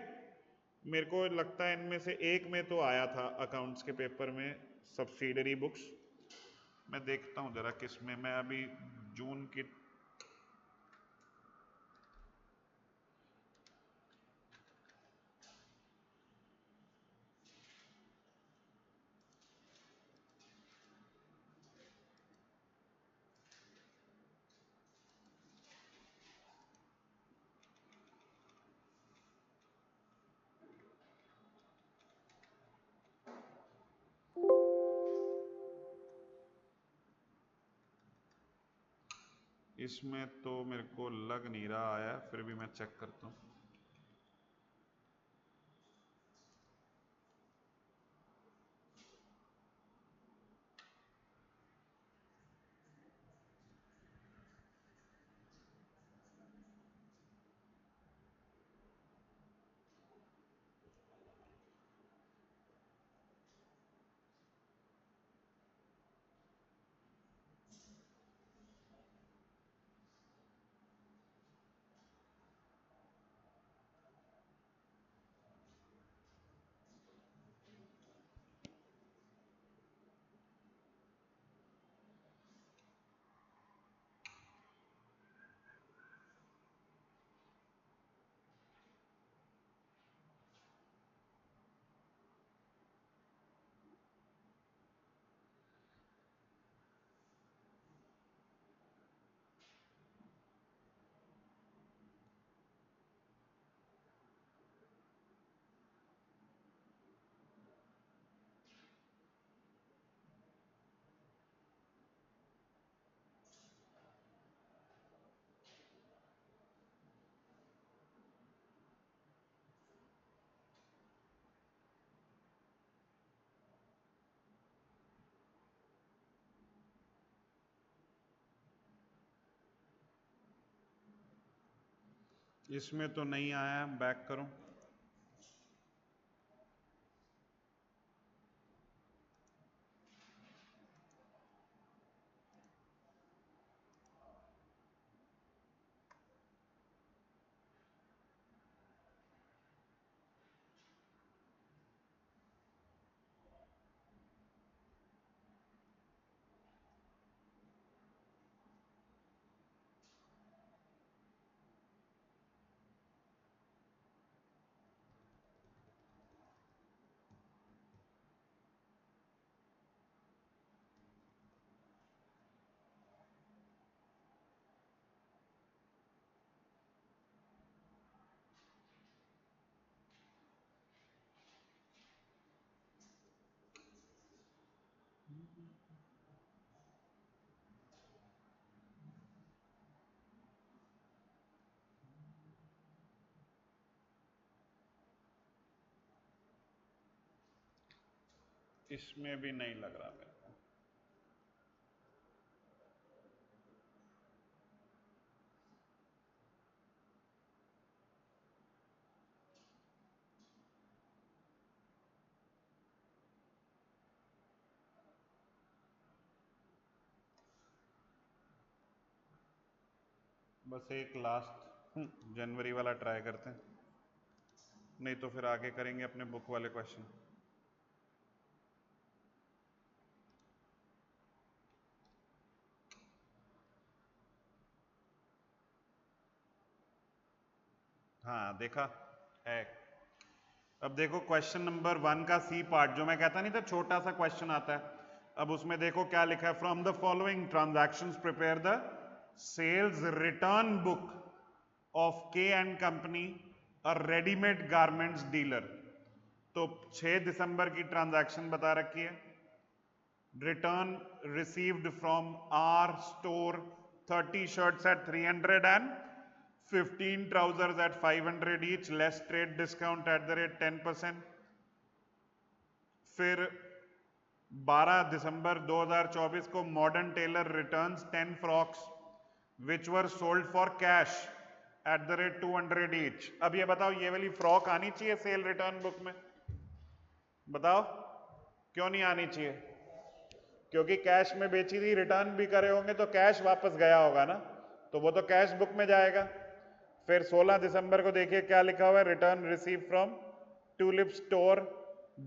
मेरे को लगता है इनमें से एक में तो आया था अकाउंट्स के पेपर में, सब्सिडरी बुक्स। मैं देखता हूं जरा किस में, मैं अभी जून की इसमें तो मेरे को लग नहीं रहा आया, फिर भी मैं चेक करता हूँ। इसमें तो नहीं आया, बैक करो। इसमें भी नहीं लग रहा मेरे को। बस एक लास्ट जनवरी वाला ट्राई करते हैं। नहीं तो फिर आगे करेंगे अपने बुक वाले क्वेश्चन। हाँ देखा है। अब देखो क्वेश्चन नंबर 1 का सी पार्ट, जो मैं कहता नहीं था छोटा सा क्वेश्चन आता है, अब उसमें देखो क्या लिखा है। From the following transactions prepare the sales return book of K and company a readymade garments dealer. तो 6 दिसंबर की ट्रांजैक्शन बता रखी है। Return received from R store 30 shirts at 300 and 15 trousers at 500 each, less trade discount at the rate 10%। फिर 12 दिसंबर 2024 को modern tailor returns 10 frocks which were sold for cash at the rate 200 each. अब ये बताओ, ये वाली फ्रॉक आनी चाहिए सेल रिटर्न बुक में? बताओ क्यों नहीं आनी चाहिए? क्योंकि कैश में बेची थी, रिटर्न भी करे होंगे तो कैश वापस गया होगा ना, तो वो तो कैश बुक में जाएगा। फिर 16 दिसंबर को देखिए क्या लिखा हुआ है। Return receive from tulip store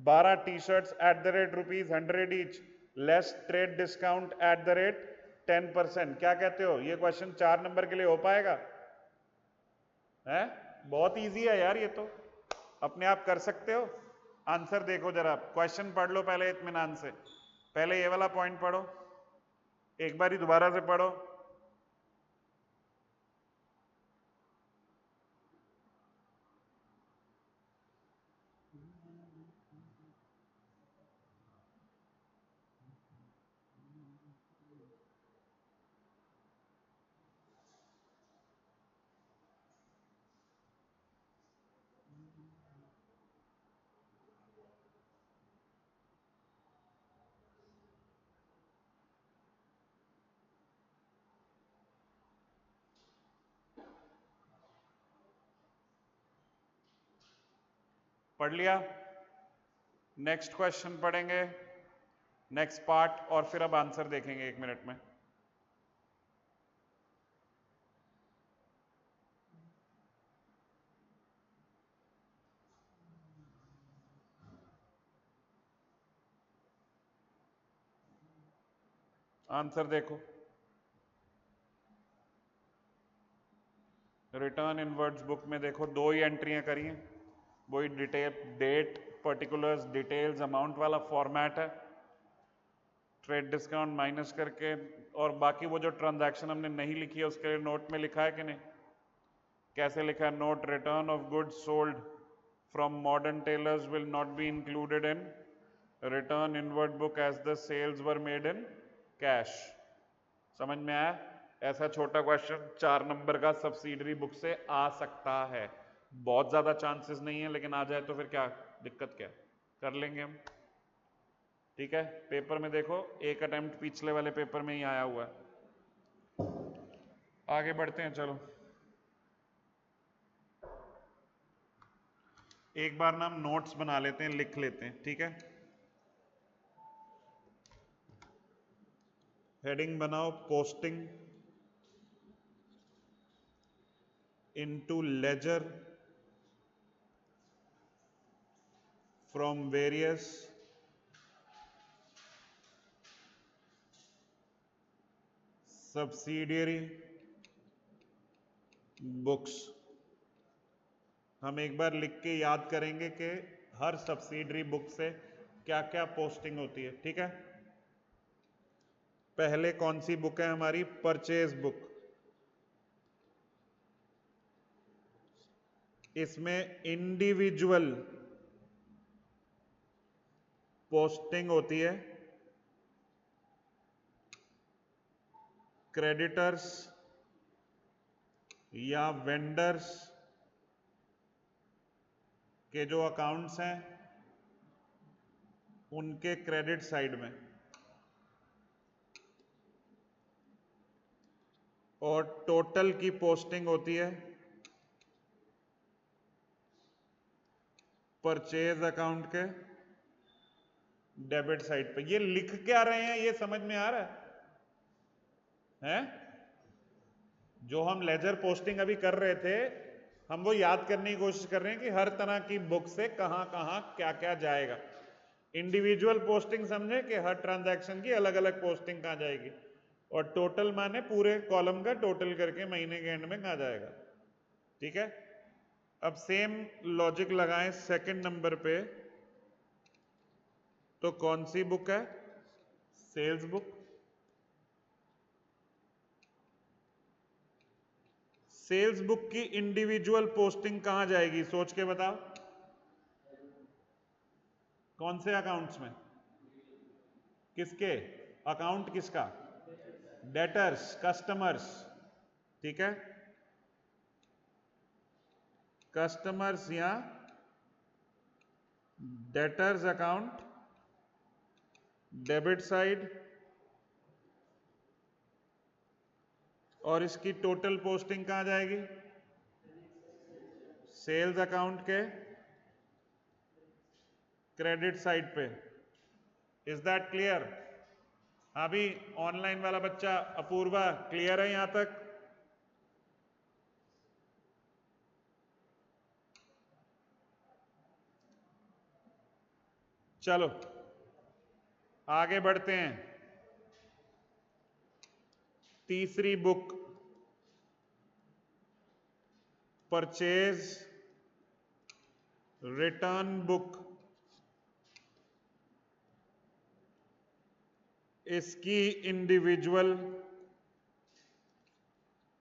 12 T shirts eight the rate ₹100 each, less trade discount at the rate 10%। क्या कहते हो, ये क्वेश्चन 4 नंबर के लिए हो पाएगा? है बहुत इजी है यार, ये तो अपने आप कर सकते हो। आंसर देखो जरा, क्वेश्चन पढ़ लो पहले इत्मीनान से। पहले ये वाला पॉइंट पढ़ो, एक बार ही दोबारा से पढ़ो। पढ़ लिया? नेक्स्ट क्वेश्चन पढ़ेंगे, नेक्स्ट पार्ट, और फिर अब आंसर देखेंगे 1 मिनट में। आंसर देखो, रिटर्न इनवर्ड्स बुक में देखो 2 ही एंट्रियां करी हैं, वही detail, date, particulars, details, amount वाला फॉर्मेट है, ट्रेड डिस्काउंट माइनस करके, और बाकी वो जो ट्रांजैक्शन हमने नहीं लिखी है उसके लिए नोट में लिखा है कि नहीं? कैसे लिखा है? Note, return of goods sold from modern tailors will not be included in return inward book as the sales were made in cash. समझ में आया? ऐसा छोटा क्वेश्चन 4 नंबर का सब्सिडरी बुक से आ सकता है। बहुत ज्यादा चांसेस नहीं है, लेकिन आ जाए तो फिर क्या दिक्कत, क्या कर लेंगे हम। ठीक है, पेपर में देखो एक अटेम्प्ट पिछले वाले पेपर में ही आया हुआ है। आगे बढ़ते हैं, चलो एक बार ना हम नोट्स बना लेते हैं, लिख लेते हैं, ठीक है। हेडिंग बनाओ, posting into ledger from various subsidiary books. हम एक बार लिख के याद करेंगे कि हर सब्सिडरी बुक से क्या क्या पोस्टिंग होती है, ठीक है। पहले कौन सी बुक है हमारी? Purchase book. इसमें इंडिविजुअल पोस्टिंग होती है, क्रेडिटर्स या वेंडर्स के जो अकाउंट्स हैं उनके क्रेडिट साइड में, और टोटल की पोस्टिंग होती है परचेज अकाउंट के डेबिट साइड पे। ये लिख क्या रहे हैं, ये समझ में आ रहा है? जो हम लेजर पोस्टिंग अभी कर रहे थे, हम वो याद करने की कोशिश कर रहे हैं कि हर तरह की बुक से कहां कहां क्या क्या जाएगा। इंडिविजुअल पोस्टिंग समझे कि हर ट्रांजैक्शन की अलग अलग पोस्टिंग कहां जाएगी, और टोटल माने पूरे कॉलम का टोटल करके महीने के एंड में कहां जाएगा। ठीक है, अब सेम लॉजिक लगाएं सेकंड नंबर पे। तो कौन सी बुक है, सेल्स बुक। सेल्स बुक की इंडिविजुअल पोस्टिंग कहां जाएगी, सोच के बताओ। कौन से अकाउंट्स में, किसके अकाउंट, किसका, डेटर्स, कस्टमर्स। ठीक है, कस्टमर्स या डेटर्स अकाउंट, डेबिट साइड, और इसकी टोटल पोस्टिंग कहां जाएगी, सेल्स अकाउंट के क्रेडिट साइड पे। Is that clear. अभी ऑनलाइन वाला बच्चा अपूर्वा क्लियर है यहां तक। चलो आगे बढ़ते हैं। तीसरी बुक परचेज रिटर्न बुक। इसकी इंडिविजुअल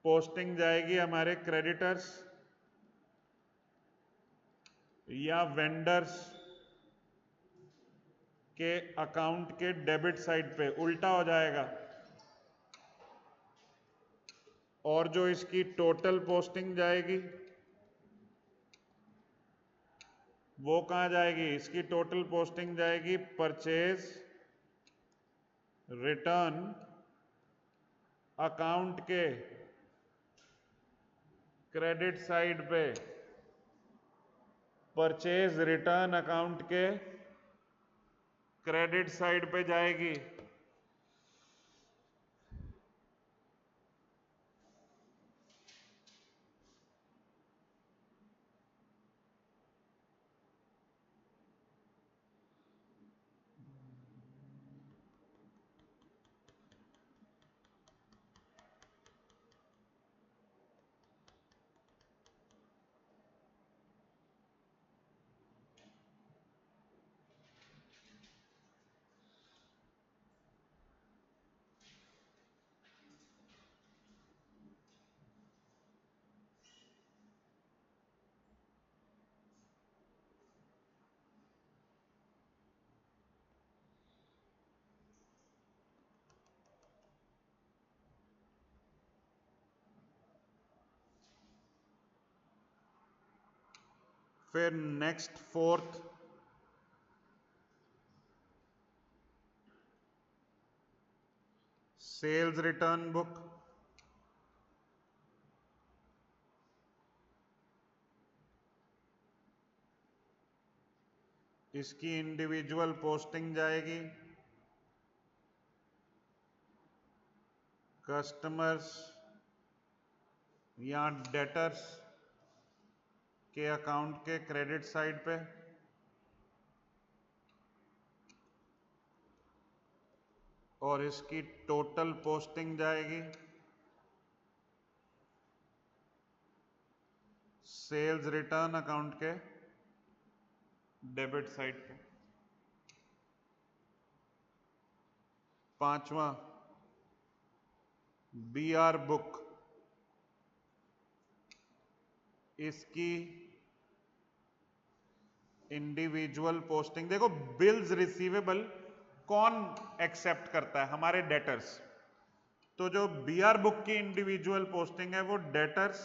पोस्टिंग जाएगी हमारे क्रेडिटर्स या वेंडर्स के अकाउंट के डेबिट साइड पे, उल्टा हो जाएगा। और जो इसकी टोटल पोस्टिंग जाएगी वो कहां जाएगी, इसकी टोटल पोस्टिंग जाएगी परचेज रिटर्न अकाउंट के क्रेडिट साइड पे। परचेज रिटर्न अकाउंट के क्रेडिट साइड पे जाएगी। फिर next fourth sales return book. इसकी इंडिविजुअल पोस्टिंग जाएगी कस्टमर्स या डेटर्स के अकाउंट के क्रेडिट साइड पे। और इसकी टोटल पोस्टिंग जाएगी सेल्स रिटर्न अकाउंट के डेबिट साइड पे। पांचवा बीआर बुक। इसकी इंडिविजुअल पोस्टिंग, देखो बिल्स रिसीवेबल कौन एक्सेप्ट करता है, हमारे डेटर्स। तो जो बीआर बुक की इंडिविजुअल पोस्टिंग है वो डेटर्स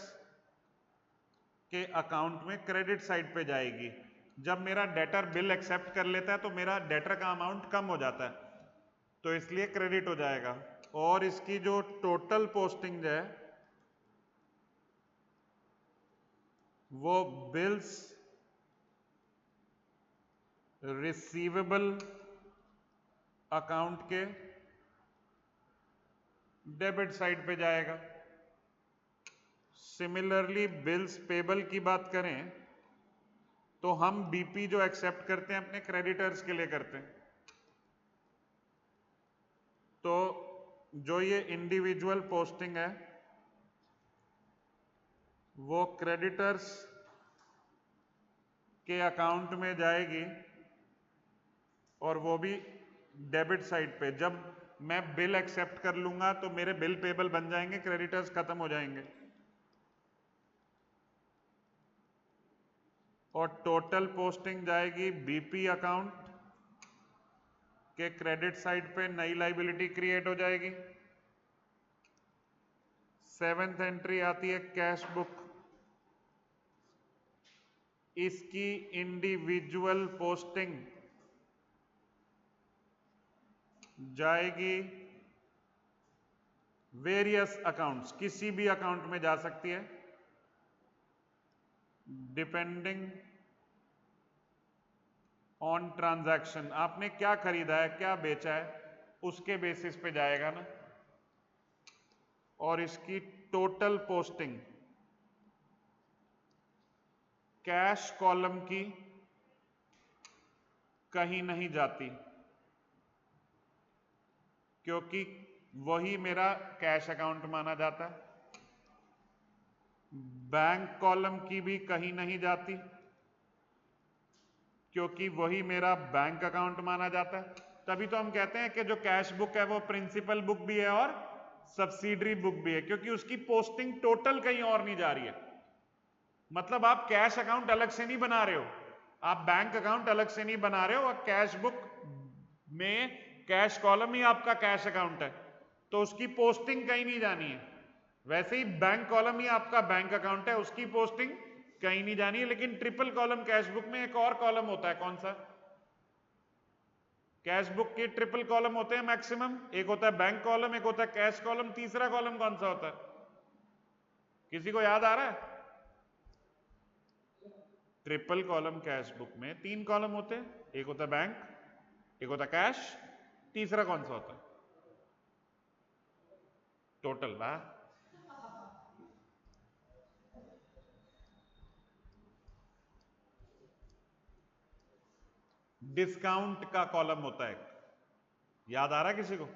के अकाउंट में क्रेडिट साइड पे जाएगी। जब मेरा डेटर बिल एक्सेप्ट कर लेता है तो मेरा डेटर का अमाउंट कम हो जाता है, तो इसलिए क्रेडिट हो जाएगा। और इसकी जो टोटल पोस्टिंग है वो बिल्स रिसीवेबल अकाउंट के डेबिट साइड पे जाएगा। सिमिलरली बिल्स पेबल की बात करें तो हम बीपी जो एक्सेप्ट करते हैं अपने क्रेडिटर्स के लिए करते हैं। तो जो ये इंडिविजुअल पोस्टिंग है वो क्रेडिटर्स के अकाउंट में जाएगी और वो भी डेबिट साइड पे। जब मैं बिल एक्सेप्ट कर लूंगा तो मेरे बिल पेबल बन जाएंगे, क्रेडिटर्स खत्म हो जाएंगे। और टोटल पोस्टिंग जाएगी बीपी अकाउंट के क्रेडिट साइड पे, नई लाइबिलिटी क्रिएट हो जाएगी। 7th एंट्री आती है कैश बुक, इसकी इंडिविजुअल पोस्टिंग जाएगी वेरियस अकाउंट्स, किसी भी अकाउंट में जा सकती है डिपेंडिंग ऑन ट्रांजैक्शन। आपने क्या खरीदा है, क्या बेचा है, उसके बेसिस पे जाएगा ना। और इसकी टोटल पोस्टिंग कैश कॉलम की कहीं नहीं जाती, क्योंकि वही मेरा कैश अकाउंट माना जाता है। बैंक कॉलम की भी कहीं नहीं जाती, क्योंकि वही मेरा बैंक अकाउंट माना जाता है। तभी तो हम कहते हैं कि जो कैश बुक है वो प्रिंसिपल बुक भी है और सब्सिडरी बुक भी है, क्योंकि उसकी पोस्टिंग टोटल कहीं और नहीं जा रही है। मतलब आप कैश अकाउंट अलग से नहीं बना रहे हो, आप बैंक अकाउंट अलग से नहीं बना रहे हो, और कैश बुक में कैश कॉलम ही आपका कैश अकाउंट है, तो उसकी पोस्टिंग कहीं नहीं जानी है। वैसे ही बैंक कॉलम ही आपका बैंक अकाउंट है, उसकी पोस्टिंग कहीं नहीं जानी है। लेकिन ट्रिपल कॉलम कैश बुक में एक और कॉलम होता है, कौन सा? कैश बुक के ट्रिपल कॉलम होते हैं मैक्सिमम, एक होता है बैंक कॉलम, एक होता है कैश कॉलम, तीसरा कॉलम कौन सा होता है? किसी को याद आ रहा है? ट्रिपल कॉलम कैश बुक में 3 कॉलम होते हैं, एक होता है बैंक, एक होता है कैश, तीसरा कौन सा होता है? टोटल। वाह, डिस्काउंट का कॉलम होता है, याद आ रहा है किसी को?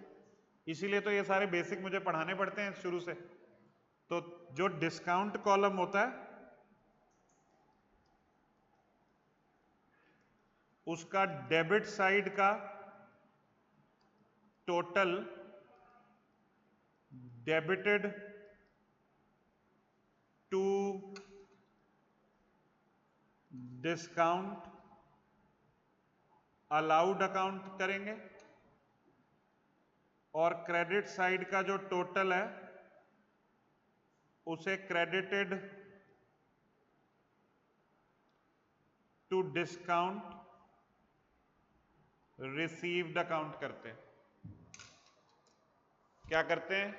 इसीलिए तो ये सारे बेसिक मुझे पढ़ाने पड़ते हैं शुरू से। तो जो डिस्काउंट कॉलम होता है उसका डेबिट साइड का total debited to discount allowed account करेंगे, और क्रेडिट साइड का जो टोटल है उसे credited to discount received account करते हैं। क्या करते हैं?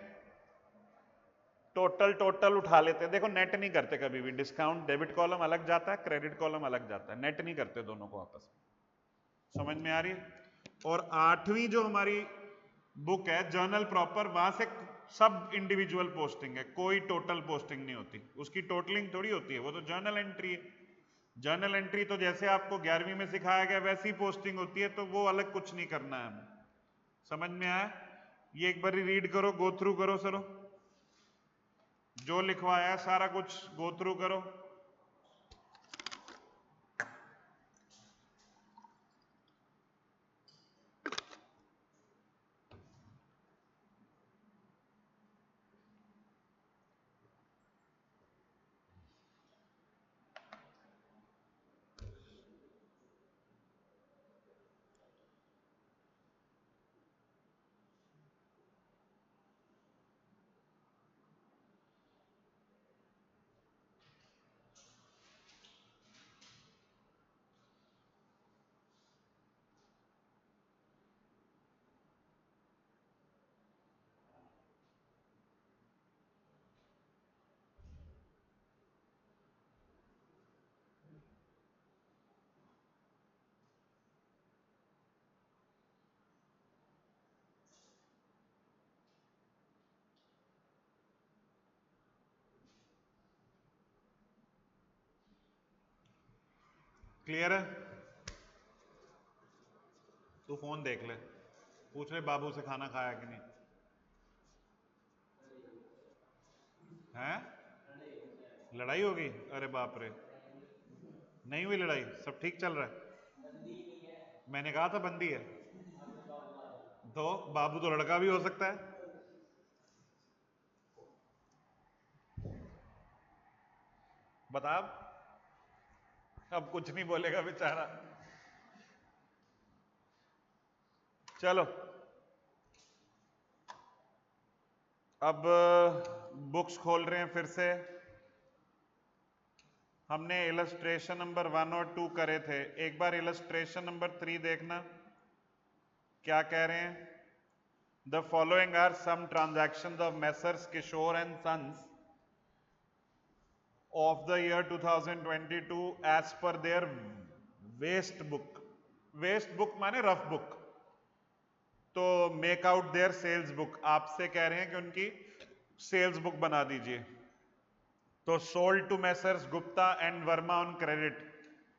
टोटल उठा लेते हैं। देखो, नेट नहीं करते कभी भी, डिस्काउंट डेबिट कॉलम अलग जाता है, क्रेडिट कॉलम अलग जाता है, नेट नहीं करते दोनों को आपस में। समझ में आ रही है? और 8वीं जो हमारी बुक है जर्नल प्रॉपर, वहां से सब इंडिविजुअल पोस्टिंग है, कोई टोटल पोस्टिंग नहीं होती, उसकी टोटलिंग थोड़ी होती है, वो तो जर्नल एंट्री है। जर्नल एंट्री तो जैसे आपको 11वीं में सिखाया गया वैसी पोस्टिंग होती है, तो वो अलग कुछ नहीं करना है हमें। समझ में आया? ये एक बार रीड करो, गो थ्रू करो, सरो जो लिखवाया सारा कुछ गो थ्रू करो। क्लियर है? तू फोन देख ले, पूछ ले बाबू से खाना खाया कि नहीं है। लड़ाई होगी? अरे बाप रे, नहीं हुई लड़ाई, सब ठीक चल रहा है। मैंने कहा था बंदी है, तो बाबू तो लड़का भी हो सकता है। बता, अब कुछ नहीं बोलेगा बेचारा। चलो अब बुक्स खोल रहे हैं फिर से। हमने इलस्ट्रेशन नंबर 1 और 2 करे थे, एक बार इलस्ट्रेशन नंबर 3 देखना क्या कह रहे हैं। The following are some transactions of messrs Kishore and sons of the year 2022 as per their waste book. Waste book माने रफ बुक, तो make out their sales book. आपसे कह रहे हैं कि उनकी सेल्स बुक बना दीजिए। तो sold to messrs Gupta and Verma on credit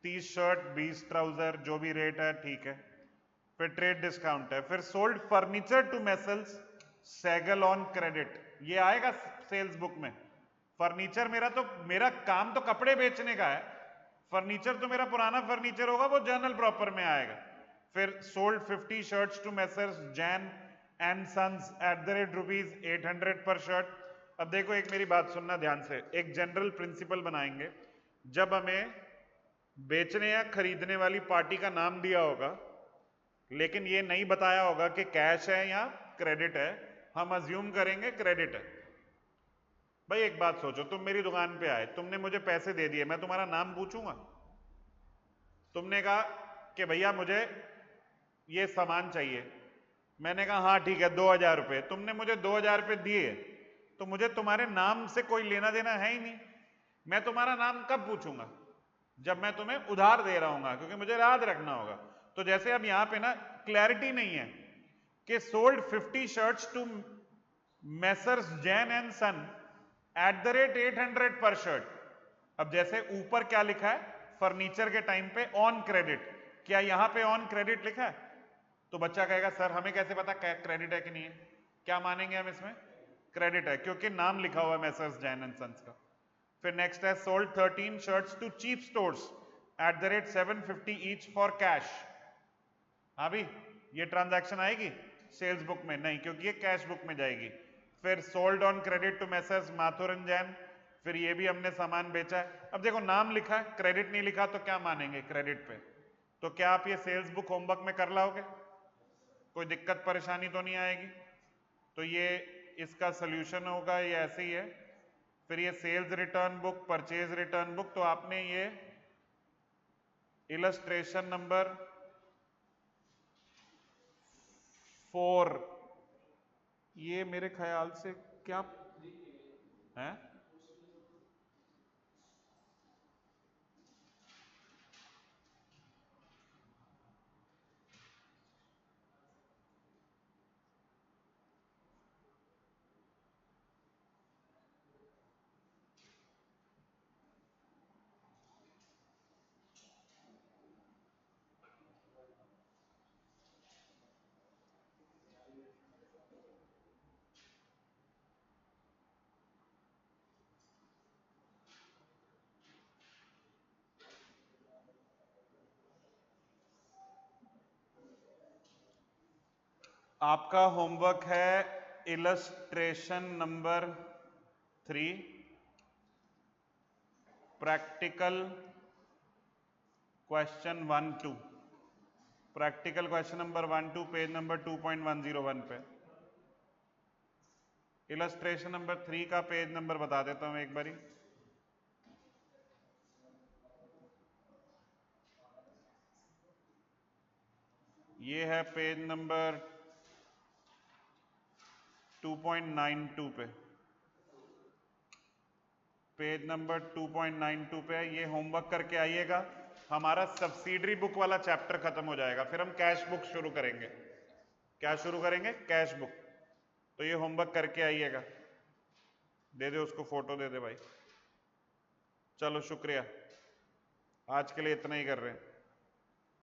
30 shirt 20 trouser, जो भी रेट है ठीक है। फिर ट्रेड डिस्काउंट है। फिर sold furniture to Messrs Sehgal on credit, ये आएगा सेल्स बुक में। फर्नीचर मेरा काम तो कपड़े बेचने का है, फर्नीचर तो मेरा पुराना फर्नीचर होगा, वो जर्नल प्रॉपर में आएगा। फिर sold 50 shirts to messrs Jain and sons at the rate ₹800 per shirt. अब देखो, एक मेरी बात सुनना ध्यान से, एक जनरल प्रिंसिपल बनाएंगे। जब हमें बेचने या खरीदने वाली पार्टी का नाम दिया होगा, लेकिन ये नहीं बताया होगा कि कैश है या क्रेडिट है, हम अज्यूम करेंगे क्रेडिट है। भाई एक बात सोचो, तुम मेरी दुकान पे आए, तुमने मुझे पैसे दे दिए, मैं तुम्हारा नाम पूछूंगा? तुमने कहा कि भैया मुझे ये सामान चाहिए, मैंने कहा हाँ ठीक है 2000 रुपये, तुमने मुझे 2000 रुपये दिए, तो मुझे तुम्हारे नाम से कोई लेना देना है ही नहीं। मैं तुम्हारा नाम कब पूछूंगा? जब मैं तुम्हें उधार दे रहा हूँ, क्योंकि मुझे याद रखना होगा। तो जैसे अब यहां पे ना क्लैरिटी नहीं है कि sold 50 shirts to messrs Jain and son at the rate 800 per shirt. अब जैसे ऊपर क्या लिखा है, फर्नीचर के टाइम पे ऑन क्रेडिट, क्या यहां पे ऑन क्रेडिट लिखा है? तो बच्चा कहेगा सर हमें कैसे पता क्रेडिट है कि नहीं है? क्या मानेंगे हम इसमें? क्रेडिट है, क्योंकि नाम लिखा हुआ है मेसर्स जैन एंड सन्स का। फिर नेक्स्ट है sold 13 shirts to cheap stores at the rate 750 each for cash. हाँ भी, ये ट्रांजैक्शन आएगी सेल्स बुक में? नहीं, क्योंकि ये कैश बुक में जाएगी। फिर sold on credit to messrs Mathur and Jain, फिर ये भी हमने सामान बेचा है। अब देखो नाम लिखा है, क्रेडिट नहीं लिखा, तो क्या मानेंगे क्रेडिट पे? तो क्या आप ये सेल्स बुक होमवर्क में कर लाओगे? कोई दिक्कत परेशानी तो नहीं आएगी? तो ये इसका सोल्यूशन होगा, ये ऐसे ही है। फिर ये sales return book, purchase return book, तो आपने ये इलस्ट्रेशन नंबर 4, ये मेरे ख्याल से क्या है, आपका होमवर्क है illustration number 3, practical question 1-2, practical question number 1-2, page number 2.101 पे। इलस्ट्रेशन नंबर 3 का पेज नंबर बता देता हूं एक बारी। ये है पेज नंबर 2.92 पे, पेज नंबर 2.92 पे। ये होमवर्क करके आइएगा, हमारा सब्सिडरी बुक वाला चैप्टर खत्म हो जाएगा, फिर हम कैश बुक शुरू करेंगे। क्या शुरू करेंगे? Cash book. तो ये होमवर्क करके आइएगा। दे दे उसको, फोटो दे दे भाई। चलो शुक्रिया। आज के लिए इतना ही कर रहे हैं।